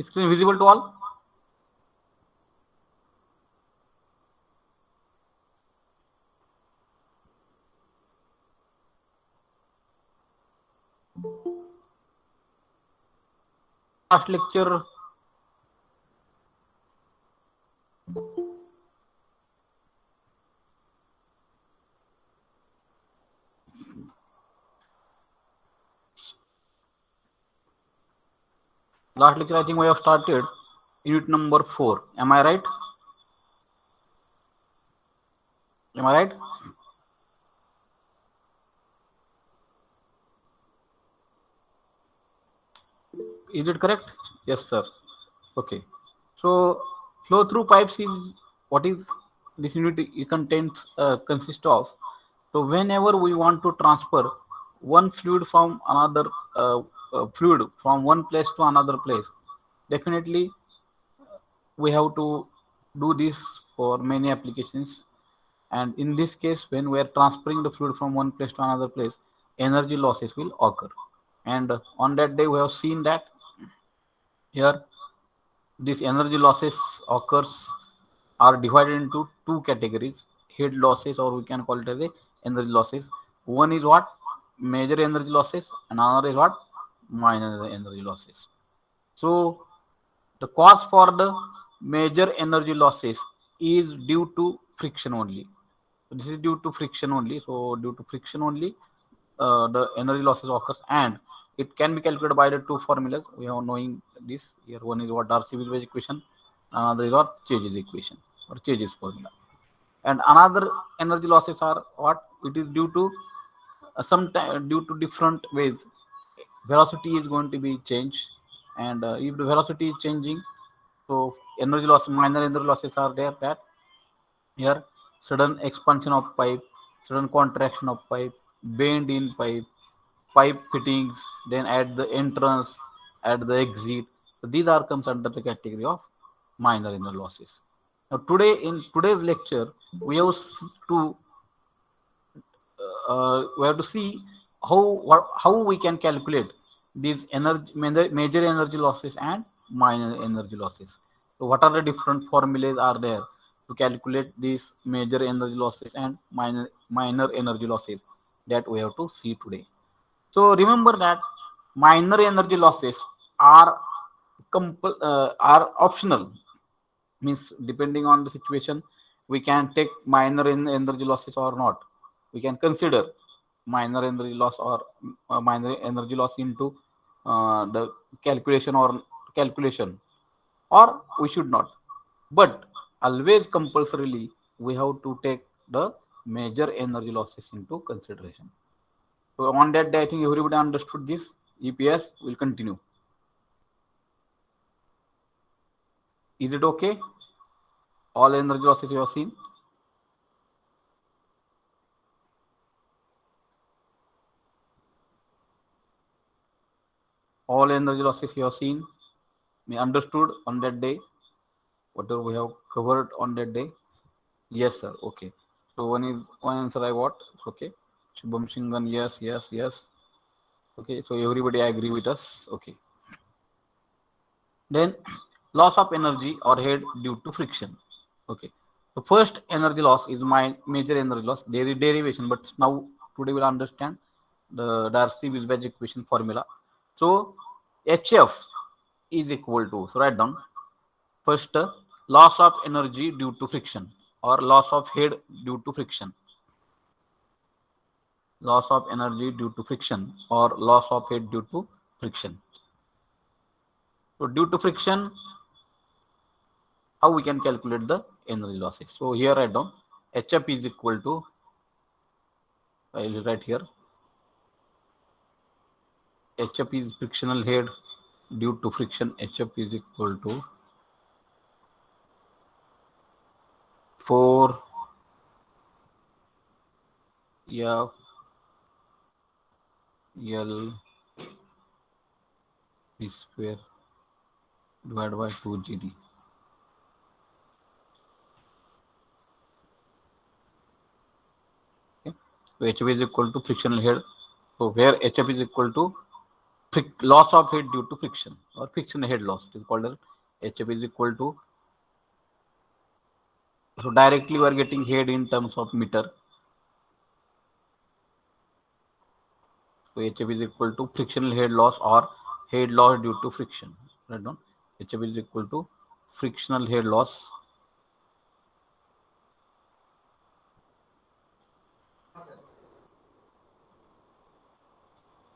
Screen visible to all? Last lecture, I think we have started unit number 4. Am I right? Am I right? Is it correct? Yes, sir. Okay. So flow through pipes is what is this unit it contains consists of. So whenever we want to transfer one fluid from another fluid from one place to another place, definitely we have to do this for many applications. And in this case, when we are transferring the fluid from one place to another place, energy losses will occur. And on that day, we have seen that here these energy losses occurs are divided into two categories: head losses, or we can call it as a energy losses. One is what major energy losses, and another is what minor energy losses. So the cause for the major energy losses is due to friction only. So this is due to friction only. So due to friction only, the energy losses occurs, and it can be calculated by the two formulas. We are knowing this here. One is what Darcy-Weisbach equation, another is what Chase's equation or Chase's formula. And another energy losses are what it is due to due to different ways. Velocity is going to be changed, and if the velocity is changing, so energy loss, minor energy losses are there. That here sudden expansion of pipe, sudden contraction of pipe, bend in pipe, pipe fittings, then at the entrance, at the exit. So these are comes under the category of minor energy losses. Now today in today's lecture, we have to we have to see how we can calculate these major energy losses and minor energy losses. So what are the different formulas are there to calculate these major energy losses and minor energy losses that we have to see today. So remember that minor energy losses are are optional, means depending on the situation we can take minor energy losses or not. We can consider minor energy loss or minor energy loss into the calculation, or we should not, but always compulsorily we have to take the major energy losses into consideration. So on that day I think everybody understood this. EPS will continue. Is it okay? All energy losses you have seen? All energy losses you have seen, me understood on that day, whatever we have covered on that day? Yes, sir. Okay. So one answer I got. Okay. Shubham Shingan, yes, yes, yes. Okay. So everybody agree with us. Okay. Then loss of energy or head due to friction. Okay. The first energy loss is my major energy loss. There is derivation, but now today we'll understand the Darcy-Weisbach equation formula. So HF is equal to, so write down first loss of energy due to friction or loss of head due to friction. Loss of energy due to friction or loss of head due to friction. So due to friction, how we can calculate the energy losses? So here write down HF is equal to, I will write here, HF is frictional head due to friction. HF is equal to 4 F L P square divided by 2 GD. Okay. So HF is equal to frictional head. So where HF is equal to loss of head due to friction or friction head loss. It is called as HF is equal to, so directly we are getting head in terms of meter. So HF is equal to frictional head loss or head loss due to friction. Right now, HF is equal to frictional head loss.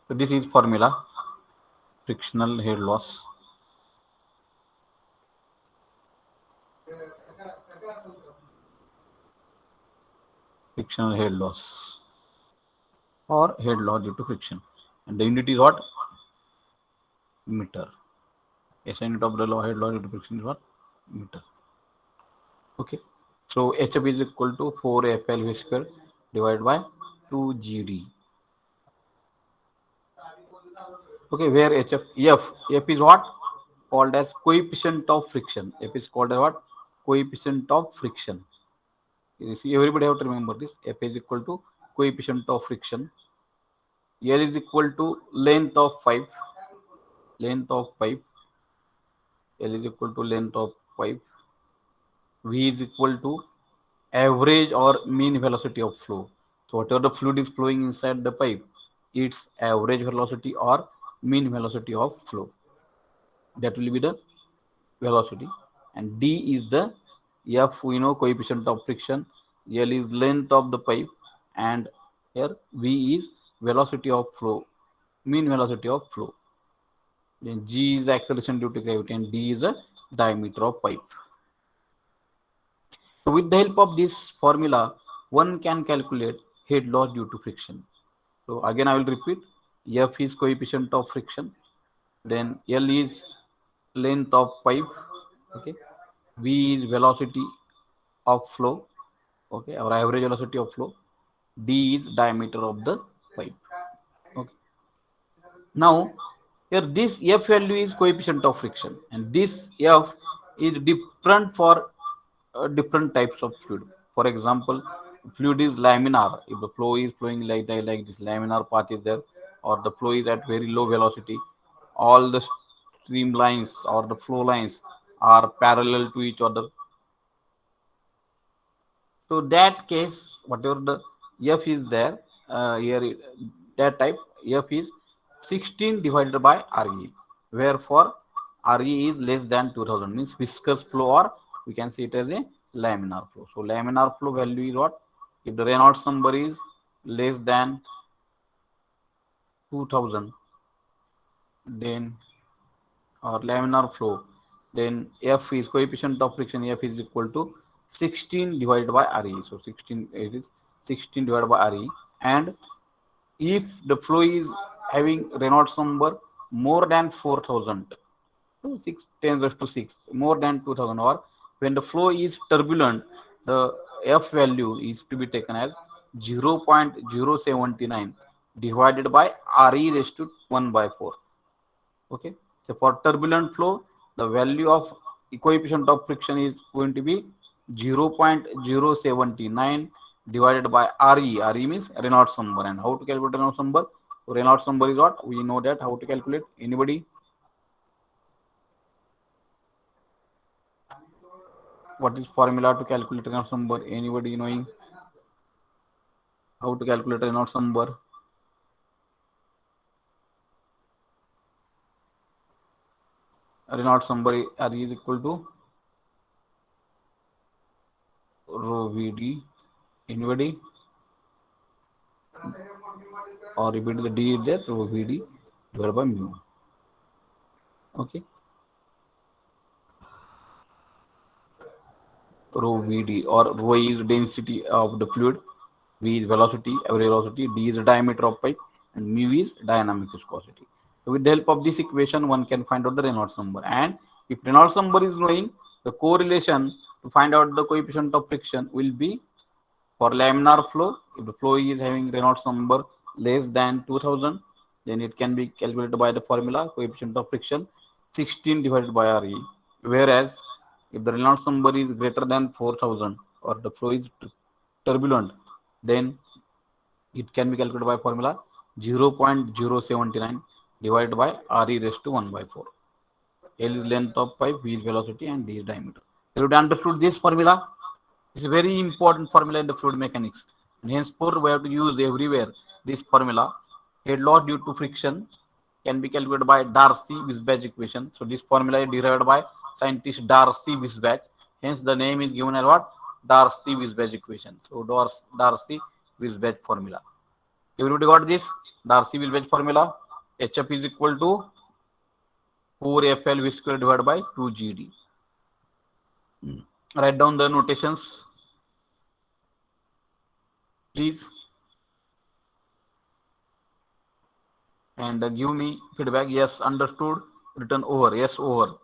So this is formula, frictional head loss. Frictional head loss or head loss due to friction. And the unit is what? Meter. SI unit of the head loss due to friction is what? Meter. Okay. So HF is equal to 4FL square divided by 2GD. Okay, where F is what? Called as coefficient of friction. F is called as what? Coefficient of friction. You see, everybody have to remember this. F is equal to coefficient of friction. L is equal to length of pipe. Length of pipe. L is equal to length of pipe. V is equal to average or mean velocity of flow. So whatever the fluid is flowing inside the pipe, its average velocity or mean velocity of flow. That will be the velocity. And D is the F, we know, coefficient of friction. L is length of the pipe, and here V is velocity of flow, mean velocity of flow. Then G is acceleration due to gravity, and D is the diameter of pipe. So with the help of this formula, one can calculate head loss due to friction. So again, I will repeat: F is coefficient of friction, then L is length of pipe, okay, V is velocity of flow, okay, our average velocity of flow, D is diameter of the pipe. Okay. Now here this F value is coefficient of friction, and this F is different for different types of fluid. For example, fluid is laminar. If the flow is flowing like that, like this laminar path is there, or the flow is at very low velocity, all the streamlines or the flow lines are parallel to each other. So that case, whatever the F is there, here that type F is 16 divided by Re, wherefore Re is less than 2000, means viscous flow, or we can see it as a laminar flow. So laminar flow value is what? If the Reynolds number is less than 2000, then, or laminar flow, then F is coefficient of friction, F is equal to 16 divided by Re. So 16, it is 16 divided by Re. And if the flow is having Reynolds number more than 4000, so 6 10 raised to 6, more than 2000, or when the flow is turbulent, the F value is to be taken as 0.079 divided by Re raised to 1 by 4. Okay. So for turbulent flow, the value of coefficient of friction is going to be 0.079 divided by Re. Re means Reynolds number. And how to calculate Reynolds number? Reynolds number is what? We know that. How to calculate? Anybody? What is formula to calculate Reynolds number? Anybody knowing how to calculate Reynolds number? Reynolds number Re is equal to rho Vd. Anybody? Or repeat the D is there, rho Vd divided by mu. Okay. Rho Vd, or rho is density of the fluid, V is velocity, average velocity, D is the diameter of pipe, and mu is dynamic viscosity. So with the help of this equation, one can find out the Reynolds number. And if Reynolds number is knowing, the correlation to find out the coefficient of friction will be for laminar flow. If the flow is having Reynolds number less than 2000, then it can be calculated by the formula coefficient of friction 16 divided by Re. Whereas if the Reynolds number is greater than 4000 or the flow is turbulent, then it can be calculated by formula 0.079 divided by RE raised to 1 by 4. L is length of pipe, V is velocity, and D is diameter. You have understood this formula? It's a very important formula in the fluid mechanics. And henceforth, we have to use everywhere this formula. Head loss due to friction can be calculated by Darcy-Weisbach equation. So this formula is derived by scientist Darcy-Weisbach. Hence the name is given as what? Darcy-Weisbach equation. So Darcy-Weisbach formula. Everybody got this? Darcy-Weisbach formula. HF is equal to 4FL V square divided by 2GD. Write down the notations, please, and give me feedback. Yes, understood. Written over. Yes, over.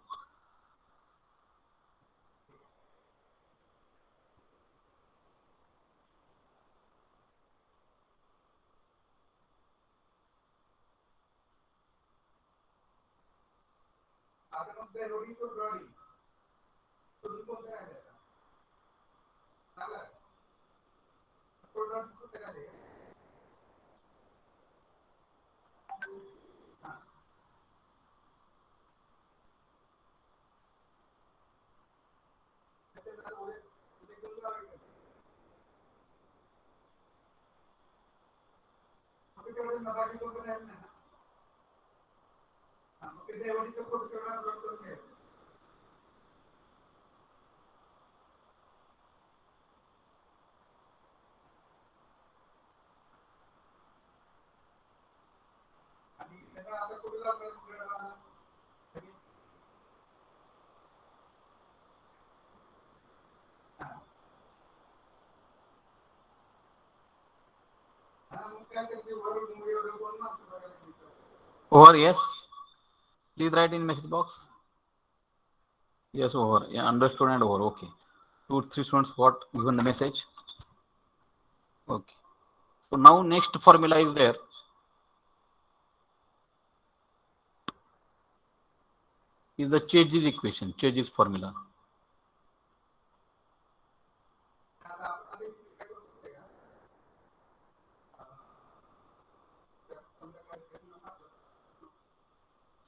Over, yes. Please write in message box. Yes, over. Yeah, understood and over. Okay. 2, 3 students got given the message. Okay. So now next formula is there. Is the Chase's equation, Chase's formula.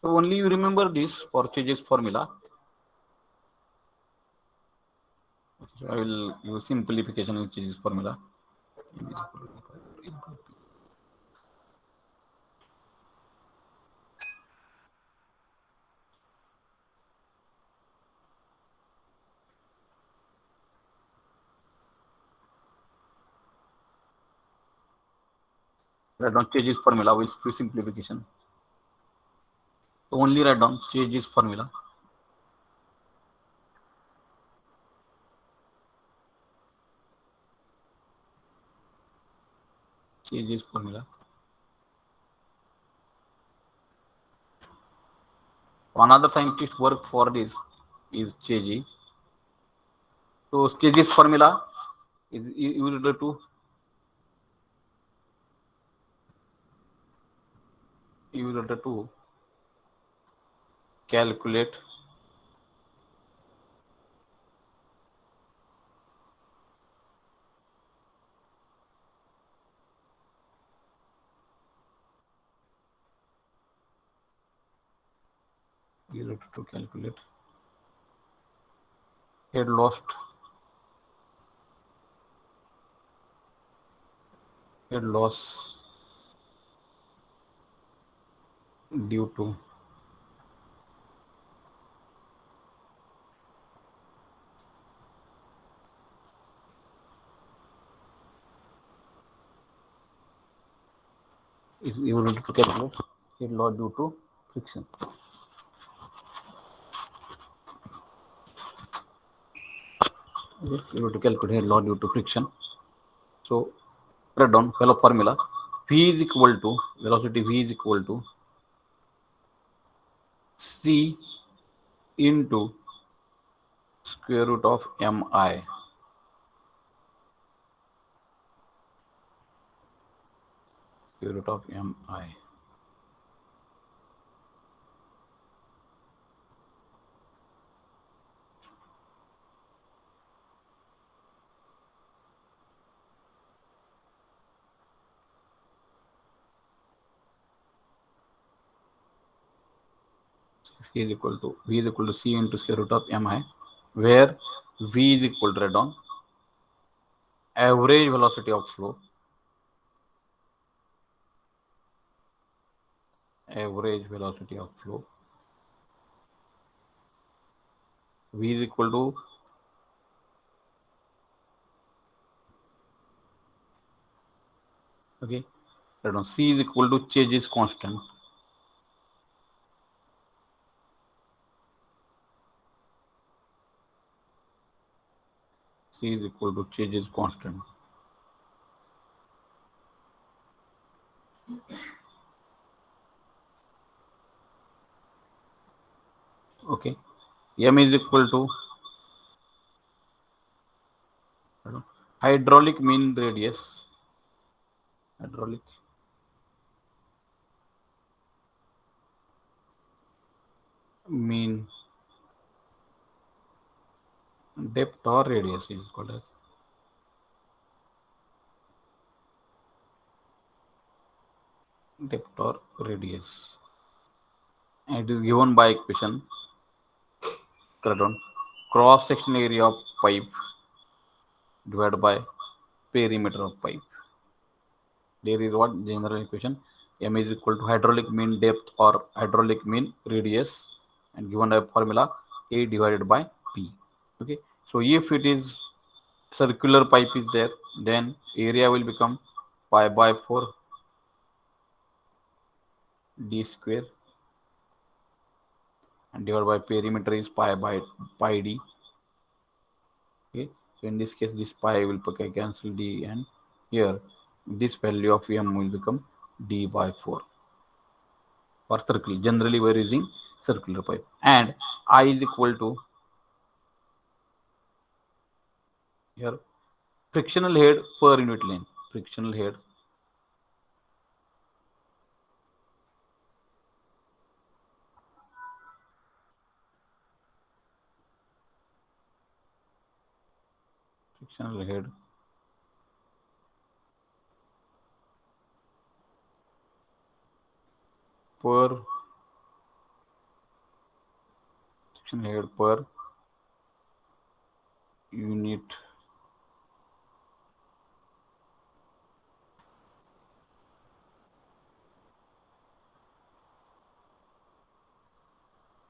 So only you remember this for Chase's formula. So I will use simplification in Chase's formula. Write down Chase's formula with simplification. So only write down Chase's formula. Chase's formula. Another scientist work for this is Chase. So Chase's formula is used to calculate head loss due to is able to calculate head loss due to friction. Yes, able to calculate head loss due to friction. So write down fellow formula. V is equal to velocity. V is equal to C into square root of mi. Square root of mi. C is equal to V is equal to C into square root of mi, where V is equal to, write down, average velocity of flow, average velocity of flow. V is equal to, okay, write down, C is equal to changes constant. C is equal to changes constant. Okay, M is equal to, hydraulic mean radius, hydraulic mean depth or radius is called as depth or radius, and it is given by equation, cross section area of pipe divided by perimeter of pipe. There is what general equation, M is equal to hydraulic mean depth or hydraulic mean radius, and given a formula A divided by P. Okay, so if it is circular pipe is there, then area will become pi by 4 d square, and divided by perimeter is pi by pi d. Okay, so in this case this pi will cancel d, and here this value of M will become d by 4 for circle. Generally we are using circular pipe, and I is equal to, here, frictional head per unit length, frictional head frictional head per frictional head per unit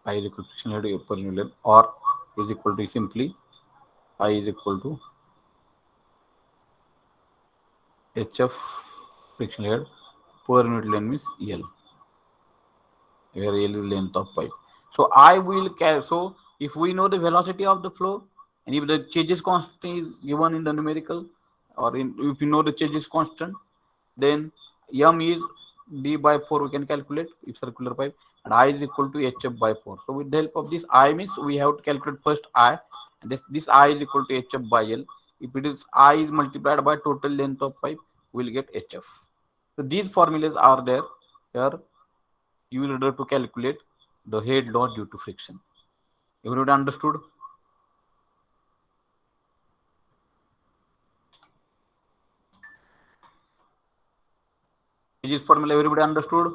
I is equal to frictional head per unit length, or is equal to simply I is equal to HF frictional head per unit length means L, where L is length of pipe. So I will carry. So if we know the velocity of the flow, and if the changes constant is given in the numerical, or if you know the changes constant, then M is d by 4 we can calculate if circular pipe, and I is equal to HF by 4. So with the help of this I means we have to calculate first I, and this I is equal to HF by L. If it is I is multiplied by total length of pipe, we will get HF. So these formulas are there. Here you will have to calculate the head loss due to friction. Everybody understood? Is this formula everybody understood?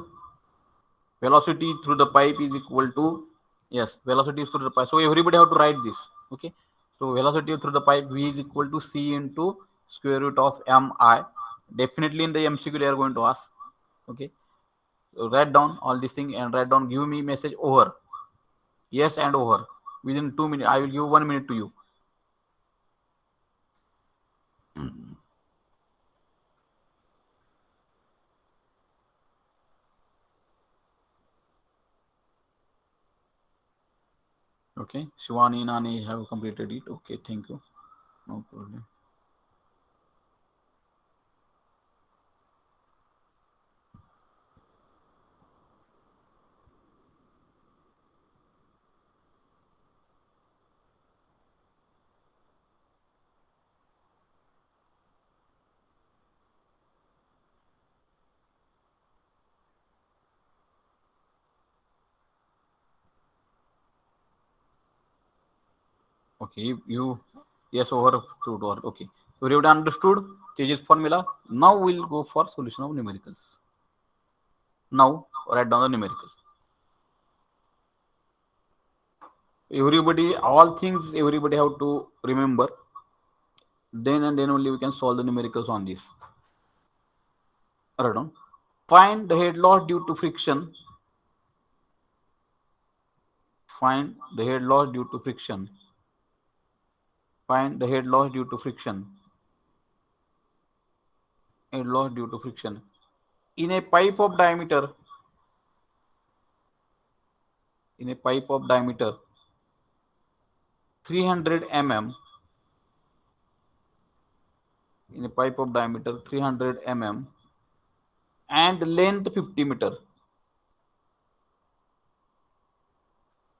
Velocity through the pipe is equal to, yes, velocity through the pipe. So everybody have to write this. Okay. So velocity through the pipe V is equal to C into square root of mi. Definitely in the MCQ they are going to ask. Okay. So write down all this thing and write down, give me message over. Yes and over. Within 2 minutes. I will give 1 minute to you. Okay. Shivani Nani have completed it. Okay. Thank you. No problem. Okay, you, yes, over to door. Okay, so you have understood changes formula. Now we'll go for solution of numericals. Now write down the numerical. Everybody, all things, everybody have to remember. Then and then only we can solve the numericals on this. Write down. Find the head loss due to friction. Find the head loss due to friction. Find the head loss due to friction. Head loss due to friction. In a pipe of diameter, in a pipe of diameter 300 mm, in a pipe of diameter 300 mm and length 50 meter,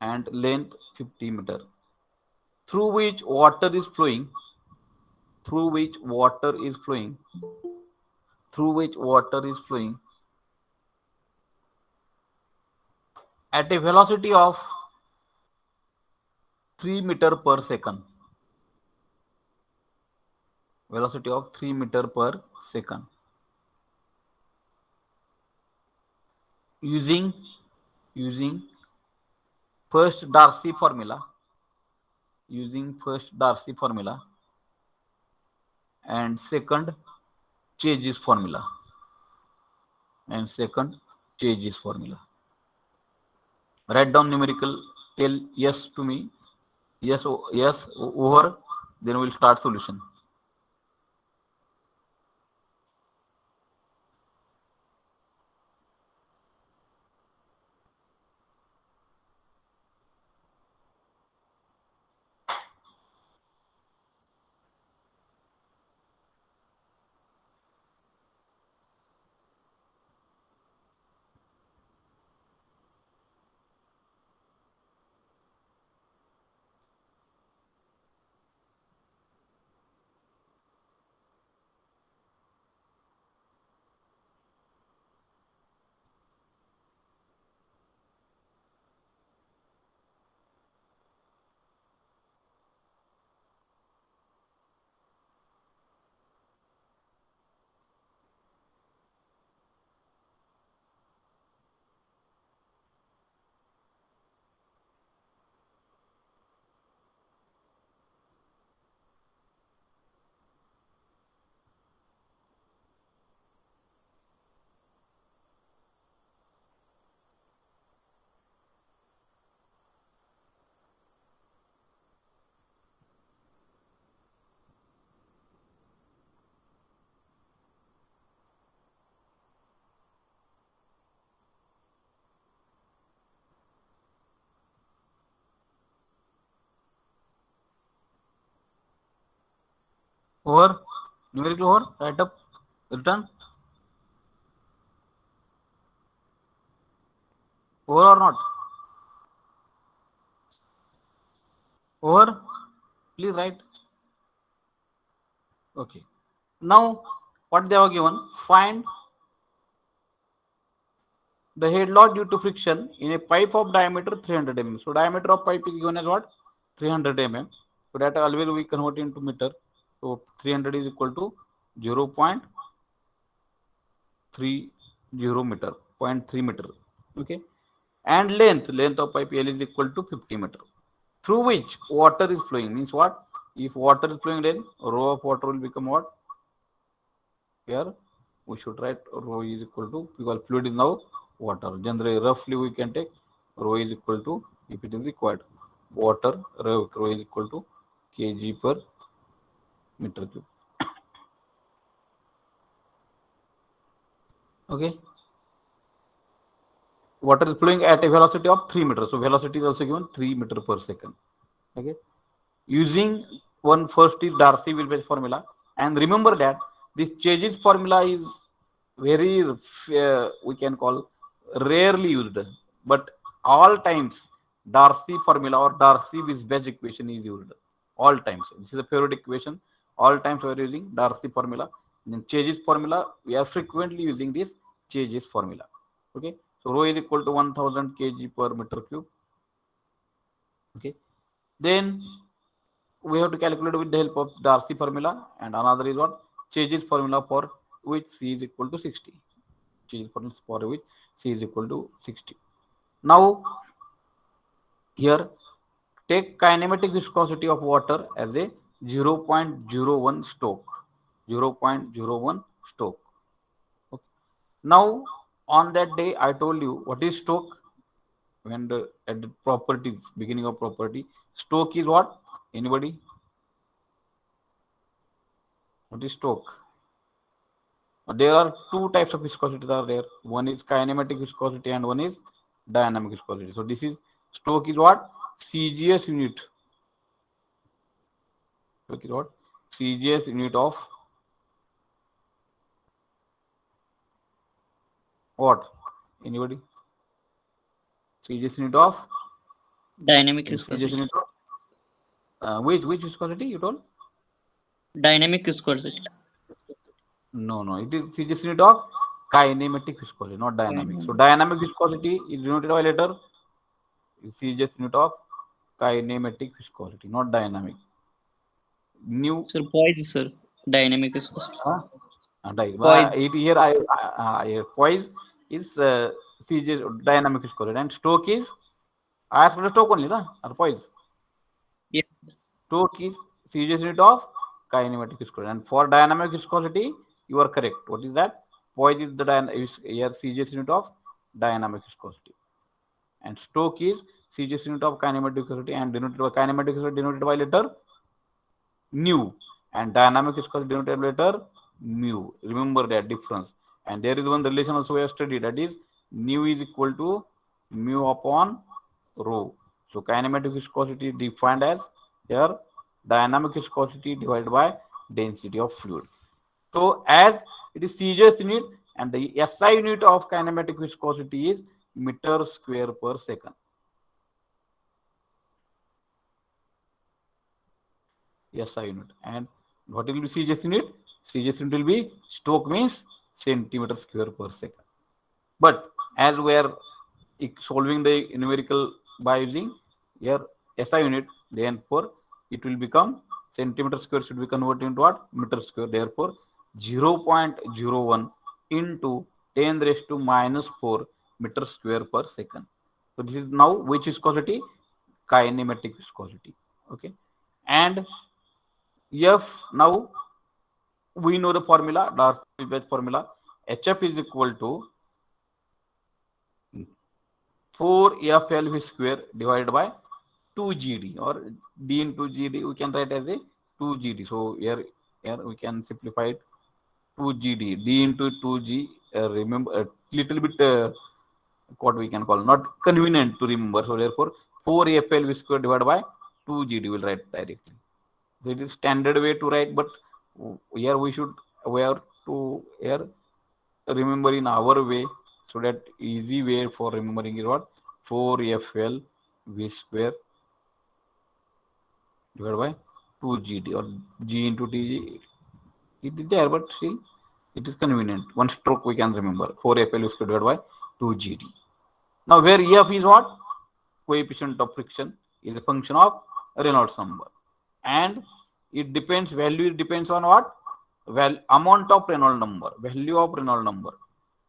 and length 50 meter, through which water is flowing, through which water is flowing, through which water is flowing at a velocity of 3 meter per second, velocity of 3 meter per second, using first Darcy formula, using first Darcy formula and second Chase's formula, and second Chase's formula. Write down numerical, tell yes to me, yes, yes, over, then we'll start solution. Over, numerical over, write up, return, over or not, over, please write. Okay, now what they have given, find the head loss due to friction in a pipe of diameter 300 mm. So diameter of pipe is given as what, 300 mm. So that always we convert into meter. So 300 is equal to 0.30 meter, 0.3 meter. Okay, and length of pipe L is equal to 50 meter, through which water is flowing. Means what? If water is flowing, then rho of water will become what? Here we should write rho is equal to, because fluid is now water. Generally, roughly we can take rho is equal to, if it is required, water, rho is equal to kg per meter cube. Okay, water is flowing at a velocity of 3 meters. So velocity is also given 3 meter per second. Okay, using one first is Darcy-Willwache formula, and remember that this Chase's formula is very we can call rarely used, but all times Darcy formula or Darcy-Willwache equation is used. All times this is a periodic equation. All times we are using Darcy formula. In Chase's formula, we are frequently using this Chase's formula. Okay, so rho is equal to 1000 kg per meter cube. Okay, then we have to calculate with the help of Darcy formula, and another is what, Chase's formula, for which C is equal to 60. Chase's formula for which C is equal to 60. Now here Take kinematic viscosity of water as a 0.01 stoke. 0.01 stoke. Okay. Now, on that day, I told you what is stoke. When at the properties, beginning of property, stoke is what? Anybody? What is stoke? There are two types of viscosity are there. One is kinematic viscosity and one is dynamic viscosity. So this is stoke is what? CGS unit. Stoke is what? CGS unit of what? Anybody? CGS unit of Dynamic CGS viscosity. unit of which viscosity you told? Dynamic viscosity. No. It is CGS unit of kinematic viscosity, not dynamic. So Dynamic. dynamic viscosity is denoted by letter CGS unit of kinematic viscosity, not dynamic. New Sir, poise, sir. Dynamic viscosity. uh, right. Poise. It here poise is CGS dynamic viscosity and stoke is I asked for the stoke only, na? Or poise. Yeah. Torque is CGS unit of kinematic viscosity. And for dynamic viscosity, you are correct. What is that? Poise is the here CGS unit of dynamic viscosity. And Stoke is CGS unit of kinematic viscosity and denoted by kinematic viscosity denoted by letter nu. And dynamic viscosity denoted by letter mu. Remember that difference. And there is one relation also we have studied, that is nu is equal to mu upon rho. So kinematic viscosity defined as here dynamic viscosity divided by density of fluid. So as it is CGS unit and the SI unit of kinematic viscosity is meter square per second. SI unit. And what will be CGS unit? CGS unit will be Stoke means centimeter square per second. But as we are solving the numerical by using here SI unit, therefore it will become centimeter square should be converted into what? Meter square. Therefore 0.01 into 10 raised to minus 4 meter square per second. So this is now which viscosity? Kinematic viscosity. Okay. And F now we know the formula, Darcy-Weisbach formula. HF is equal to 4FLV square divided by 2GD or D into GD we can write as a 2GD. So here we can simplify it 2GD D into 2G. Remember a little bit what we can call not convenient to remember. So therefore 4FLV square divided by 2GD will write directly. So it is standard way to write, but here we have to here remember in our way, so that easy way for remembering is what 4FL V square divided by 2GD or G into TG. It is there, but still it is convenient. One stroke we can remember 4FL V square divided by 2GD. Now where EF is what? Coefficient of friction is a function of Reynolds number. And it depends, value depends on what? Well, amount of Reynolds number, value of Reynolds number.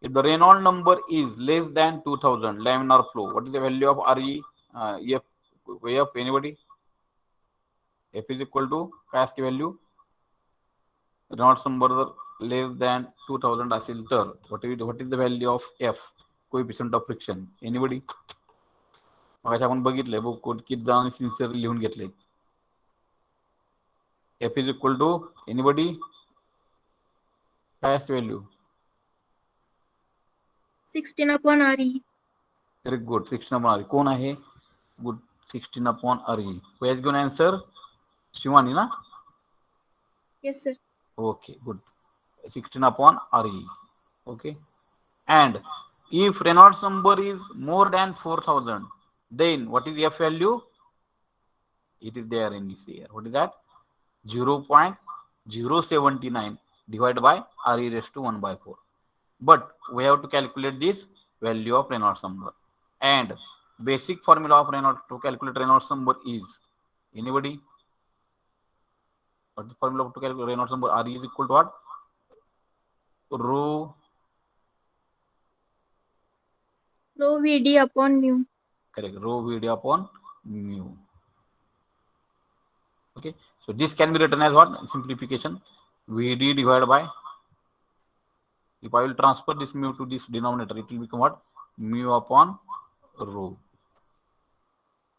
If the Reynolds number is less than 2000 laminar flow, what is the value of RE? F, F, anybody? F is equal to cast value. Reynolds number less than 2000 असेल तर what is the value of F? Coefficient of friction. Anybody? मग आपण बघितलंय बघ किती जणांनी sincere लिहून घेतले. F is equal to anybody? Cast value. 16 upon RE. Very good. 16 upon RE. कोण आहे? Good. 16 upon RE. Who has given answer? Shivani, na? Yes, sir. Okay, good. 16 upon RE. Okay. And if Reynolds number is more than 4000, then what is F value? It is there in this here. What is that? 0.079 divided by RE raised to 1 by 4. But we have to calculate this value of Reynolds number. And basic formula of Reynolds to calculate Reynolds number is anybody? What is the formula to calculate Reynolds number? RE is equal to what? Rho Rho VD upon mu. correct. Rho VD upon mu. So this can be written as what? Simplification. Vd divided by, if I will transfer this mu to this denominator, it will become what? Mu upon rho.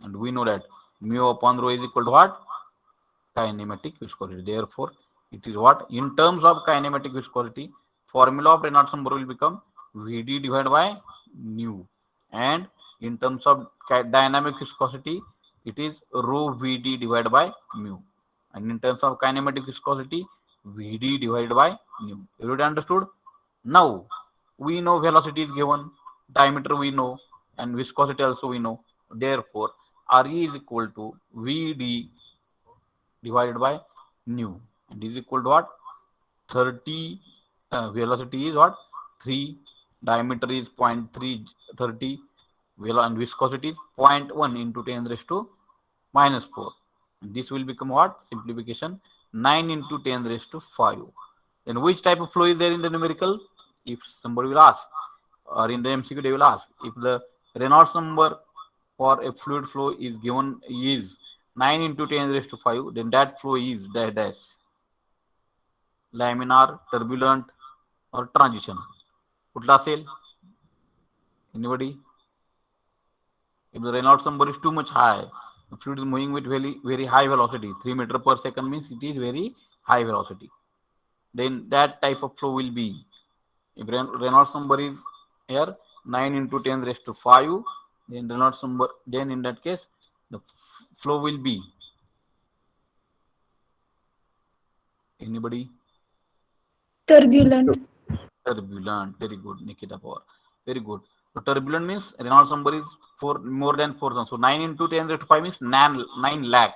And we know that mu upon rho is equal to what? Kinematic viscosity. Therefore, it is what? In terms of kinematic viscosity, formula of Reynolds number will become Vd divided by nu. And in terms of dynamic viscosity, it is rho Vd divided by mu. And in terms of kinematic viscosity, Vd divided by nu. Everybody understood? Now, we know velocity is given, diameter we know, and viscosity also we know. Therefore, Re is equal to Vd divided by nu, and is equal to what? 30. Velocity is what? 3, diameter is 0.3, 30, and viscosity is 0.1 into 10 raised to minus 4. And this will become what? Simplification, 9 into 10 raised to 5. Then which type of flow is there in the numerical? If somebody will ask, or in the MCQ they will ask, if the Reynolds number for a fluid flow is given is 9 into 10 raised to 5, then that flow is dash dash laminar, turbulent, or transition. कुठला असेल? Anybody? If the Reynolds number is too much high, the fluid is moving with very high velocity, 3 meter per second means it is very high velocity. Then that type of flow will be, if Reynolds number is here 9 into 10 raised to 5, then Reynolds number, then in that case the flow will be, anybody? Turbulent. Turbulent. Very good, Nikita Power. Very good. So turbulent means Reynolds number is more than 4,000. So 9 into 10 raised to 5 means 9 lakh.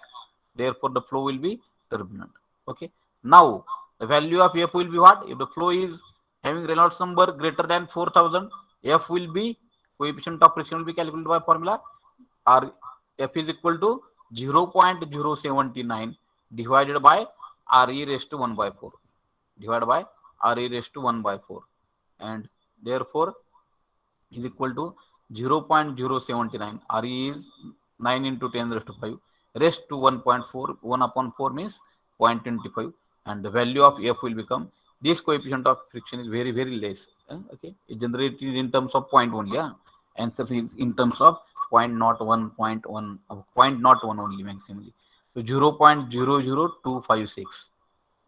Therefore, the flow will be turbulent. Okay. Now, the value of F will be what? If the flow is having Reynolds number greater than 4,000, F will be, coefficient of friction will be calculated by formula. F is equal to 0.079 divided by Re raised to 1 by 4. Divided by Re raised to 1 by 4. And therefore, is equal to 0.079. Re is 9 into 10 raised to 5. Raised to 1.4. 1 upon 4 means 0.25. And the value of F will become, this coefficient of friction is very less. Okay. It generated in terms of 0.1. Yeah. Answer is in terms of 0.01, 0.01 only maximally. So 0.00256.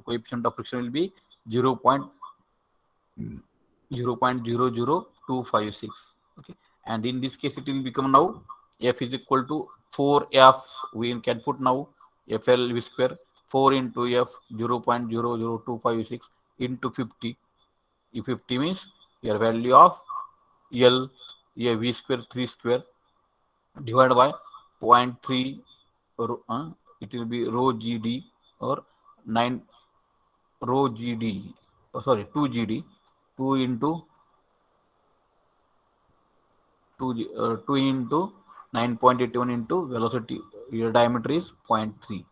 Coefficient of friction will be 0.00256. Okay, and in this case it will become now F is equal to 4F. We can put now FL v square 4 into F 0.00256 into 50. If 50 means your value of L, V square 3 square divided by 0.3, it will be rho GD, or 9 rho GD, sorry, 2 GD, 2 into 2 into 9.81 into velocity, your diameter is 0.3.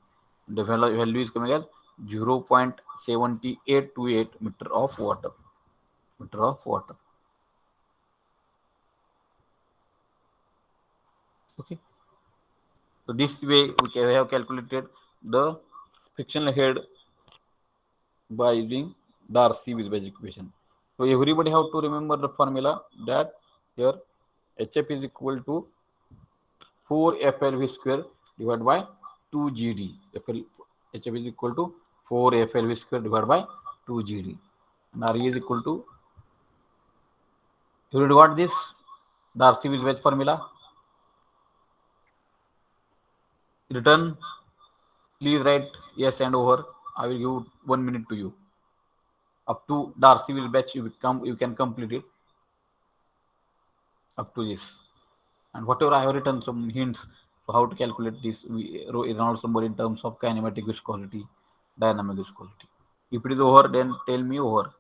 The value is coming as 0.7828 meter of water. Okay. So this way we have calculated the frictional head by using Darcy-Weisbach equation. So everybody have to remember the formula that here HF is equal to 4FLV square divided by 2GD. HF is equal to 4FLV square divided by 2GD. And Re is equal to, you read what this Darcy-Weisbach formula? Written, please write yes and over. I will give 1 minute to you. Up to Darcy-Weisbach you can complete it up to this. And whatever I have written some hints for how to calculate this Reynolds number in terms of kinematic viscosity, dynamic viscosity. If it is over, then tell me over.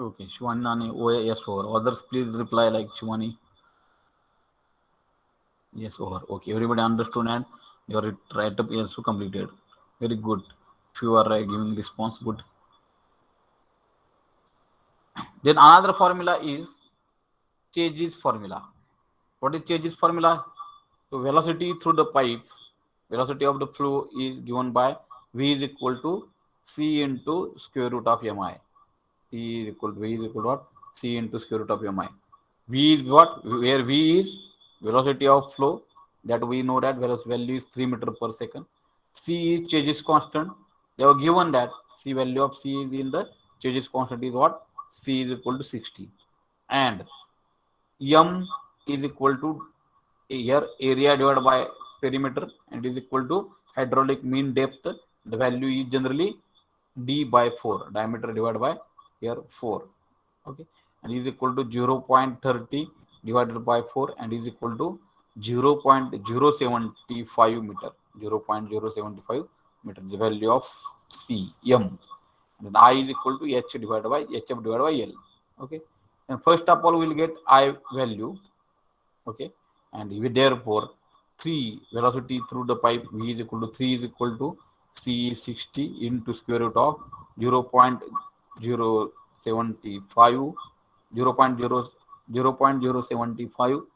Okay, Shivani Nani, OA, yes over. Others please reply like Shivani. Yes over. Okay, everybody understood and your write up is also completed. Very good. If you are giving response, good. Then another formula is Chase's formula. What is Chase's formula? So velocity through the pipe, velocity of the flow is given by V is equal to C into square root of mi. V is equal to what? C into square root of mi. V is what? Where V is velocity of flow, that we know that value is 3 meter per second. C is Chase's constant. They are given that C value of C is in the Chase's constant is what? C is equal to 60. And M is equal to here area divided by perimeter and is equal to hydraulic mean depth. The value is generally d by 4, diameter divided by here 4. Okay, and is equal to 0.30 divided by 4 and is equal to 0.075 meter. 0.075 meter, the value of C M. And I is equal to H divided by HF divided by L. Okay, and first of all we will get I value. Okay, and therefore 3 velocity through the pipe V is equal to 3 is equal to C 60 into square root of 0.075 0.075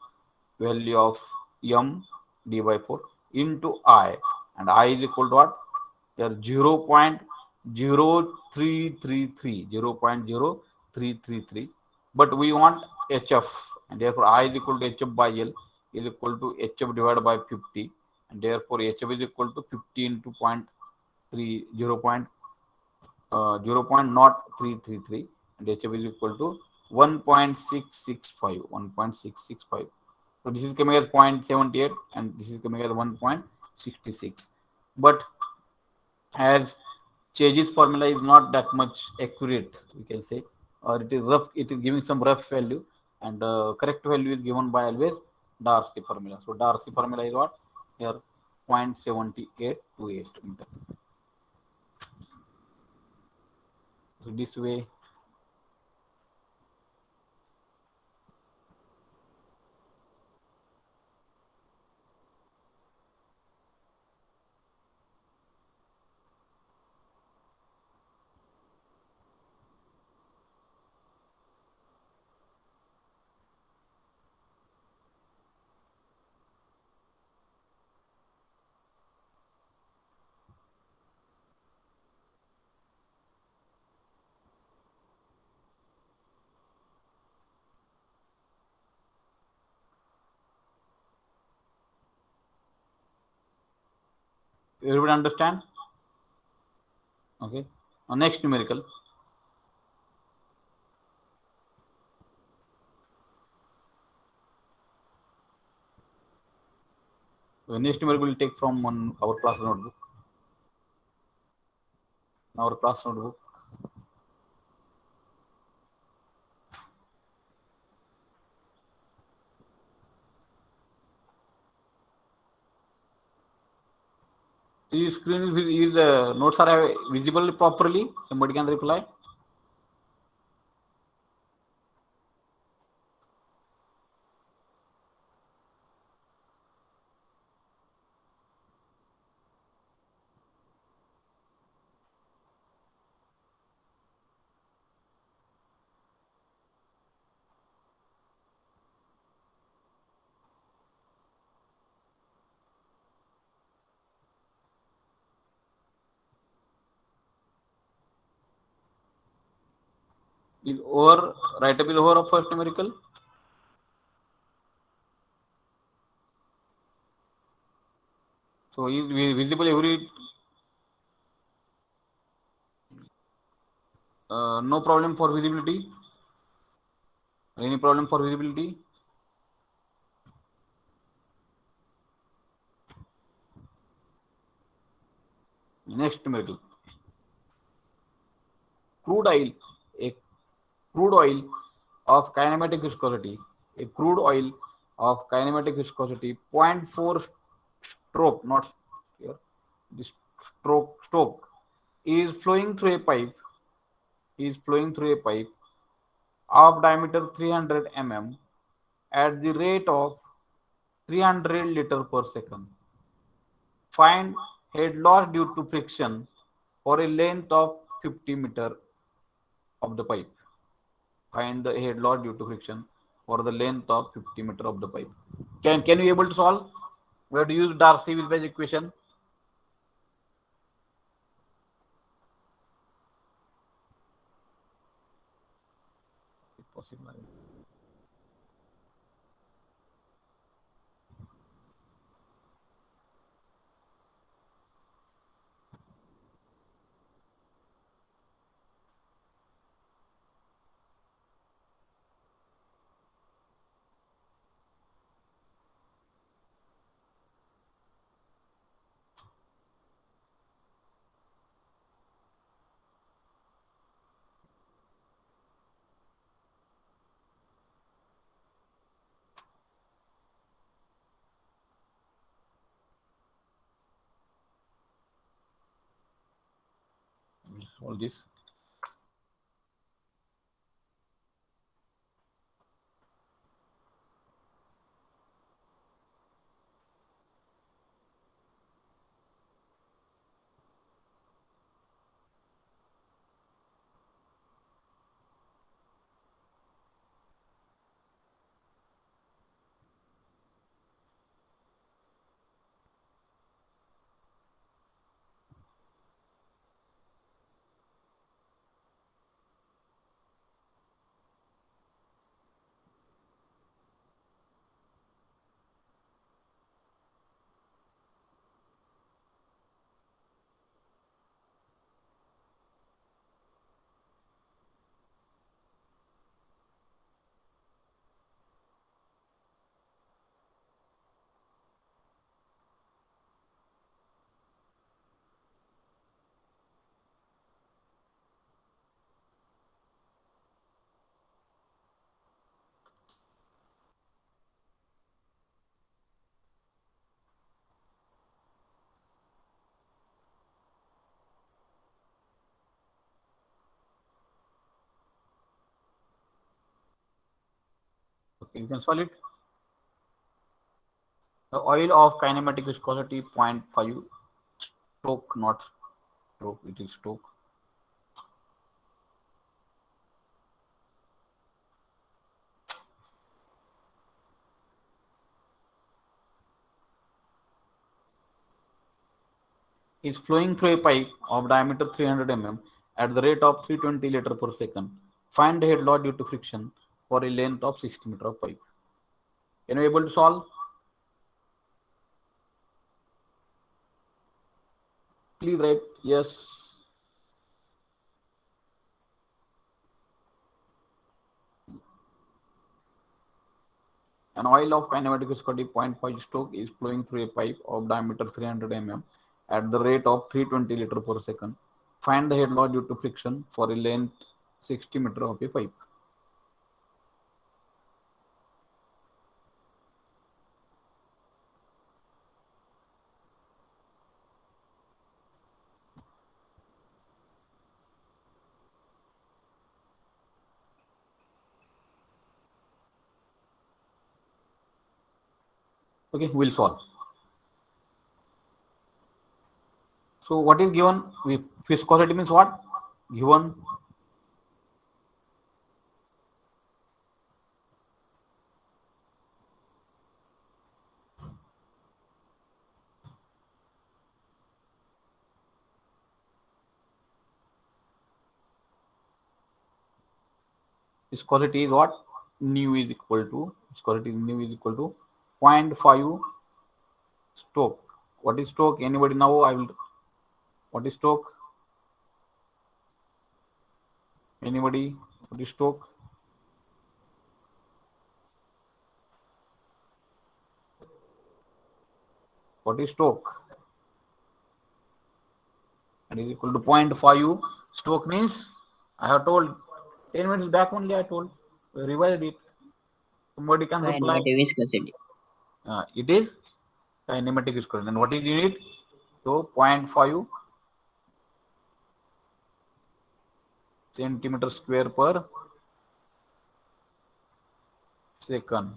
value of M d by 4 into I, and I is equal to what? Here 0.0333, but we want HF, and therefore I is equal to HF by L is equal to HF divided by 50, and therefore HF is equal to 50 into 0.3 0.0333, and HF is equal to 1.665 1.665. So this is coming as 0.78 and this is coming as 1.66. But as Chase's formula is not that much accurate, we can say, or it is rough, it is giving some rough value, and correct value is given by always Darcy formula. So Darcy formula is what? Here 0.7828 meter. So this way everybody understand? Okay. Now next numerical. So next numerical will take from our class notebook. Our class notebook. The screen is notes are visible properly. Somebody can reply. Is over write up is over of first numerical. So is visible every no problem for visibility. Any problem for visibility? Next numerical. Crude oil, a crude oil of kinematic viscosity, a crude oil of kinematic viscosity 0.4 stroke, not here, this stroke is flowing through a pipe, of diameter 300 mm at the rate of 300 liter per second. Find head loss due to friction for a length of 50 meter of the pipe. Find the head loss due to friction for the length of 50 meter of the pipe. Can you able to solve? We have to use Darcy-Weisbach equation. If possible. We'll solve this. Okay, you can solve it. The oil of kinematic viscosity 0.5 stroke, not stroke, it is stroke. Is flowing through a pipe of diameter 300 mm at the rate of 320 liter per second. Find the head loss due to friction for a length of 60 meter of pipe. Can you able to solve? Please write yes. An oil of kinematic viscosity 0.5 stroke is flowing through a pipe of diameter 300 mm at the rate of 320 liter per second. Find the head loss due to friction for a length 60 meter of a pipe. Okay, we'll solve. So what is given? Viscosity means what? Given viscosity is what? Nu is equal to viscosity nu is equal to 0.5 stroke. What is stroke? Anybody know? I will. What is stroke? Anybody? What is stroke? What is stroke? It is equal to 0.5 stroke means I have told 10 minutes back only I told. Revised it. Somebody can reply. Kinematic viscosity. It is kinematic viscosity. And what is unit? So 0.5 centimeter square per second.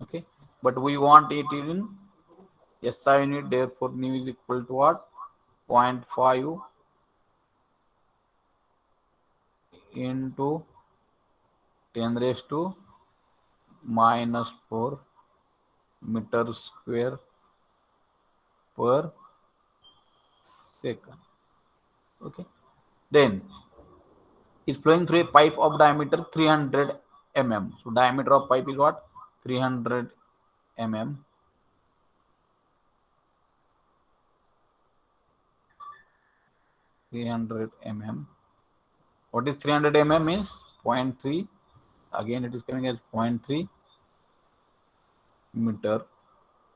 Okay, but we want it in SI unit, therefore nu is equal to what? 0.5 into 10 raised to minus 4 meter square per second. Okay, then is flowing through a pipe of diameter 300 mm. So diameter of pipe is what? 300 mm. What is 300 mm means 0.3. Again, it is coming as 0.3 meter.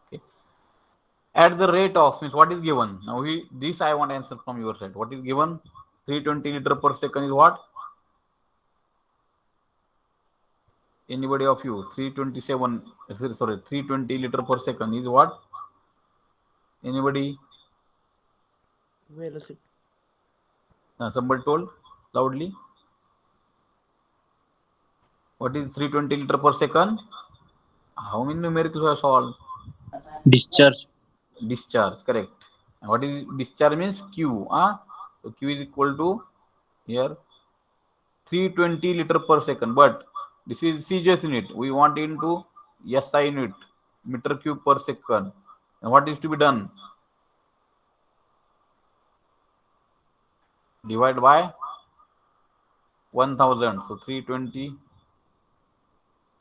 Okay. At the rate of means what is given? Now this I want answer from your side. What is given? 320 liter per second is what? Anybody of you? 327. Sorry, 320 liter per second is what? Anybody? Velocity. Somebody told loudly. What is 320 liter per second? How many numericals are solved? Discharge. Discharge, correct. And what is discharge means Q. So Q is equal to here 320 liter per second. But this is CJS unit. We want into SI unit, meter cube per second. And what is to be done? Divide by 1000. So 320.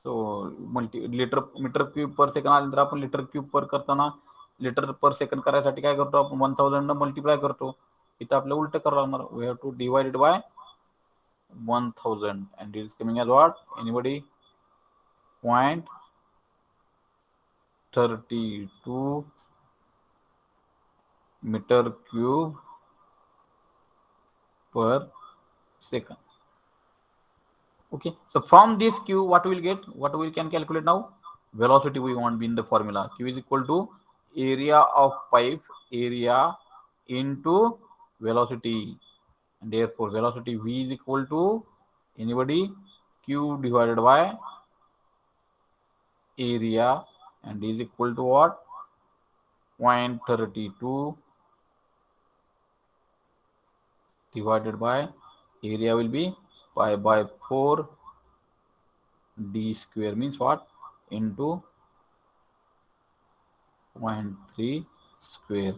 So meter cube पर second आल्यानंतर आपण litre cube पर करताना litre per second करायसाठी काय करतो आपण 1000 न मल्टिप्लाय करतो. इथं आपल्याला उलट करावं लागणार. We have to divide it by 1000 and it is coming as what? Anybody? 0.32 meter cube per second. Okay, so from this Q, what we will get? What we can calculate now? Velocity we want be in the formula. Q is equal to area of pipe, area into velocity, and therefore velocity V is equal to anybody? Q divided by area, and is equal to what? 0.32 divided by area will be pi by 4 d square means what? Into 0.3 square,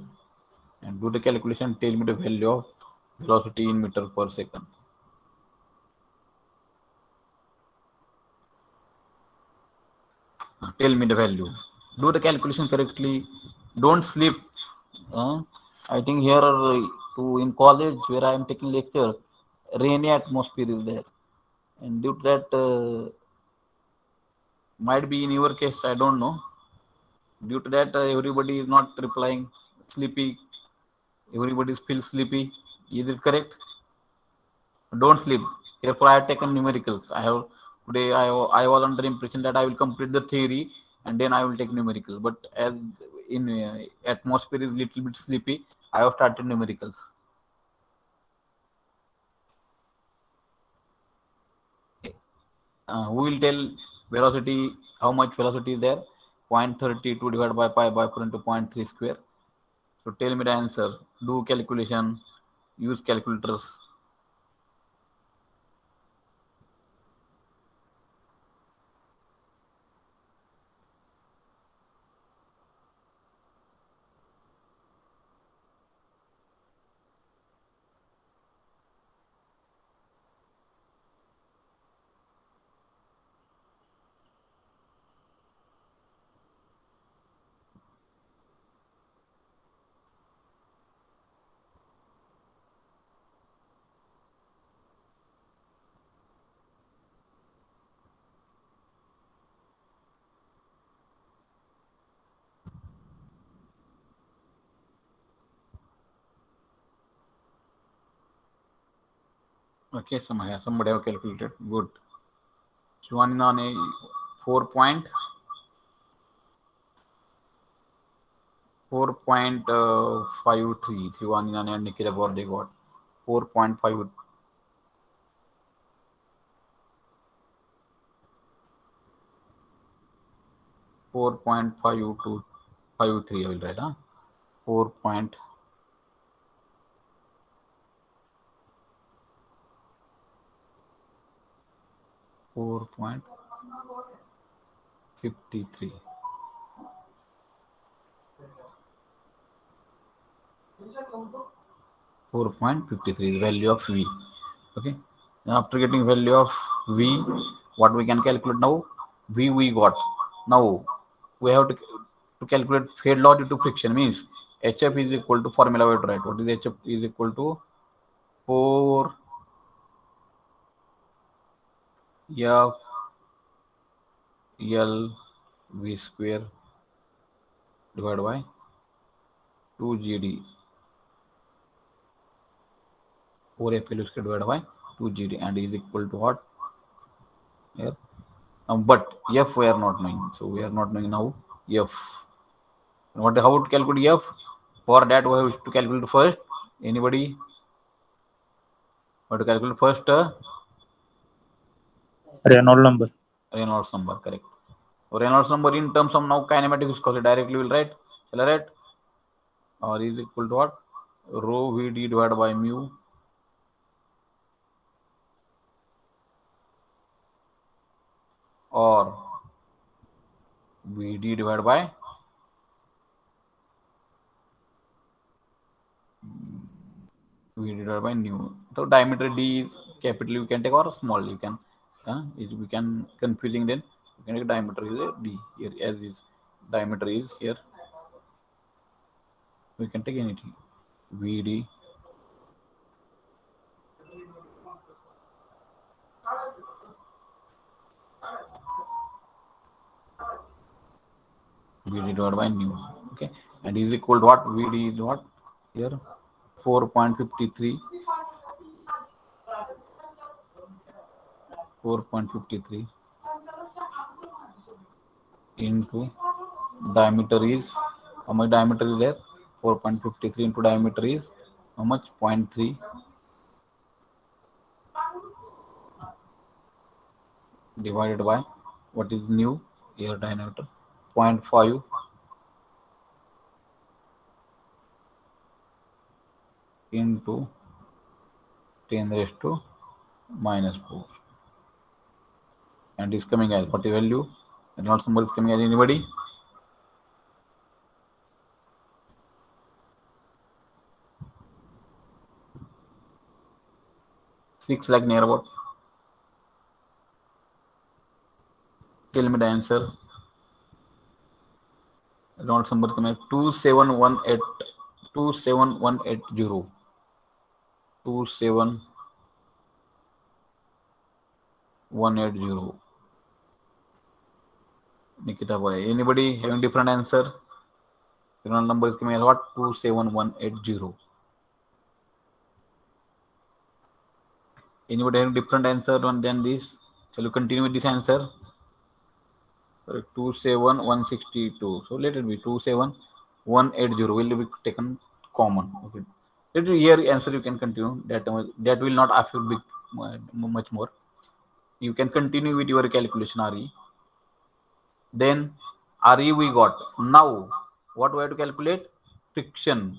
and do the calculation. Tell me the value of velocity in meter per second. Tell me the value. Do the calculation correctly. Don't sleep. I think here in college where I am taking lecture, rainy atmosphere is there, and due to that might be in your case, I don't know. Due to that, everybody is not replying. Sleepy. Everybody feels sleepy. Is it correct? Don't sleep. Therefore, I have taken numericals. I was under impression that I will complete the theory and then I will take numerical. But as in atmosphere is little bit sleepy, I have started numericals. Who will tell velocity? How much velocity is there? 0.32 divided by pi by 4 into 0.3 square. So tell me the answer. Do calculation. Use calculators. Okay, somebody have calculated. Good. Shivanina ne 4.53 Shivanina and Nikita what they got 4.5. 4.5253 I will write, 4 point 4.53. 4.53 is value of V. Okay. Now after getting value of V, what we can calculate now? V we got. Now we have to calculate fade law due to friction, means HF is equal to formula we have to write. What is HF is equal to 4 F L V square divided by 2 GD. 4 F L square divided by 2 GD, and is equal to what? Here. But F we are not knowing, so we are not knowing now F. What, how to calculate F? For that we have to calculate first. Anybody? How to calculate first? Reynolds number. Reynolds number, correct. So Reynolds number in terms of now kinematic viscosity directly will write. Shall I write? Or is equal to what? Rho Vd divided by mu or Vd divided by nu. So diameter D is capital you can take, or small you can. We can confusing, then you can take diameter is a D here, as is diameter is here. We can take anything. Vd divided by nu. Okay, and is equal to what? Vd is what here? 4.53. 4.53 into diameter is, how much diameter is there? 4.53 into diameter is how much? 0.3 divided by what is nu here, diameter 0.5 into 10 raised to minus 4, and is coming as what is value? Reynolds number is coming as, anybody? Six lakh near about. Tell me the answer. Reynolds number is coming as 27180. 27180. Nikita boy. Anybody having different answer? Reynolds number is coming as what? 27180. Anybody having different answer than this? Shall we continue with this answer? 27162. So let it be 27180 will be taken common. Okay. Let it here answer you can continue. That will not affect big much more. You can continue with your calculation RE. Then RE we got. Now what we have to calculate? Friction.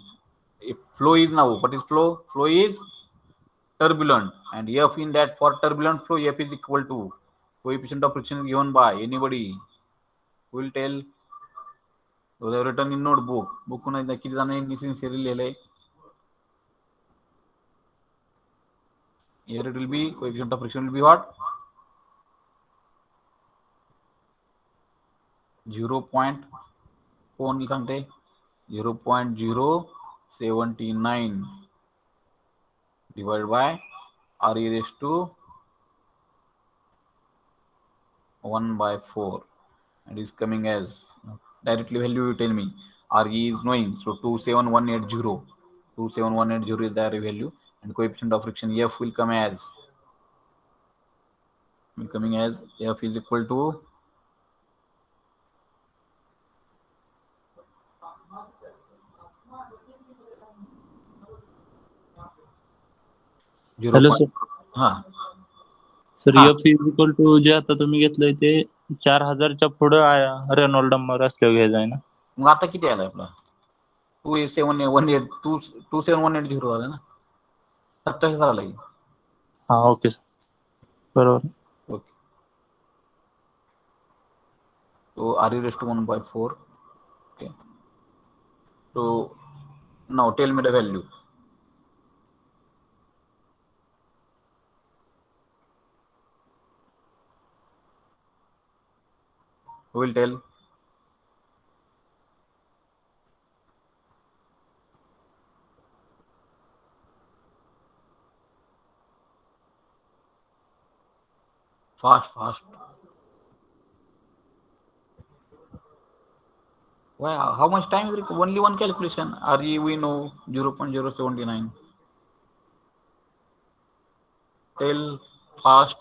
If flow is now, what is flow? Flow is turbulent, and F in that, for turbulent flow F is equal to coefficient of friction is given by, anybody who will tell? Those have written in notebook. Book किती जणांनी sincerely लिहिलंय? Here it will be coefficient of friction will be what? 0.4 सांगते 0.079 divided by RE raised to 1/4, and is coming as directly value. You tell me. RE is knowing, so 27180. 27180 is the RE value, and coefficient of friction F will come as F is equal to 0. Hello sir. हा sir हा. F is equal to जे आता तुम्ही घेतलंय ते 4000च्या पुढे Reynold number असल्यावर घ्यायचा आहे ना. मग आता किती आलाय आपला 27180 आला ना 27,000 आला की. हा ओके सर, बरोबर. Okay. So r e raised to 1/4. Okay. So now tell me the value. Who will tell? Fast, fast. Wow, how much time is required? Only one calculation. RE we know 0.079. Tell fast.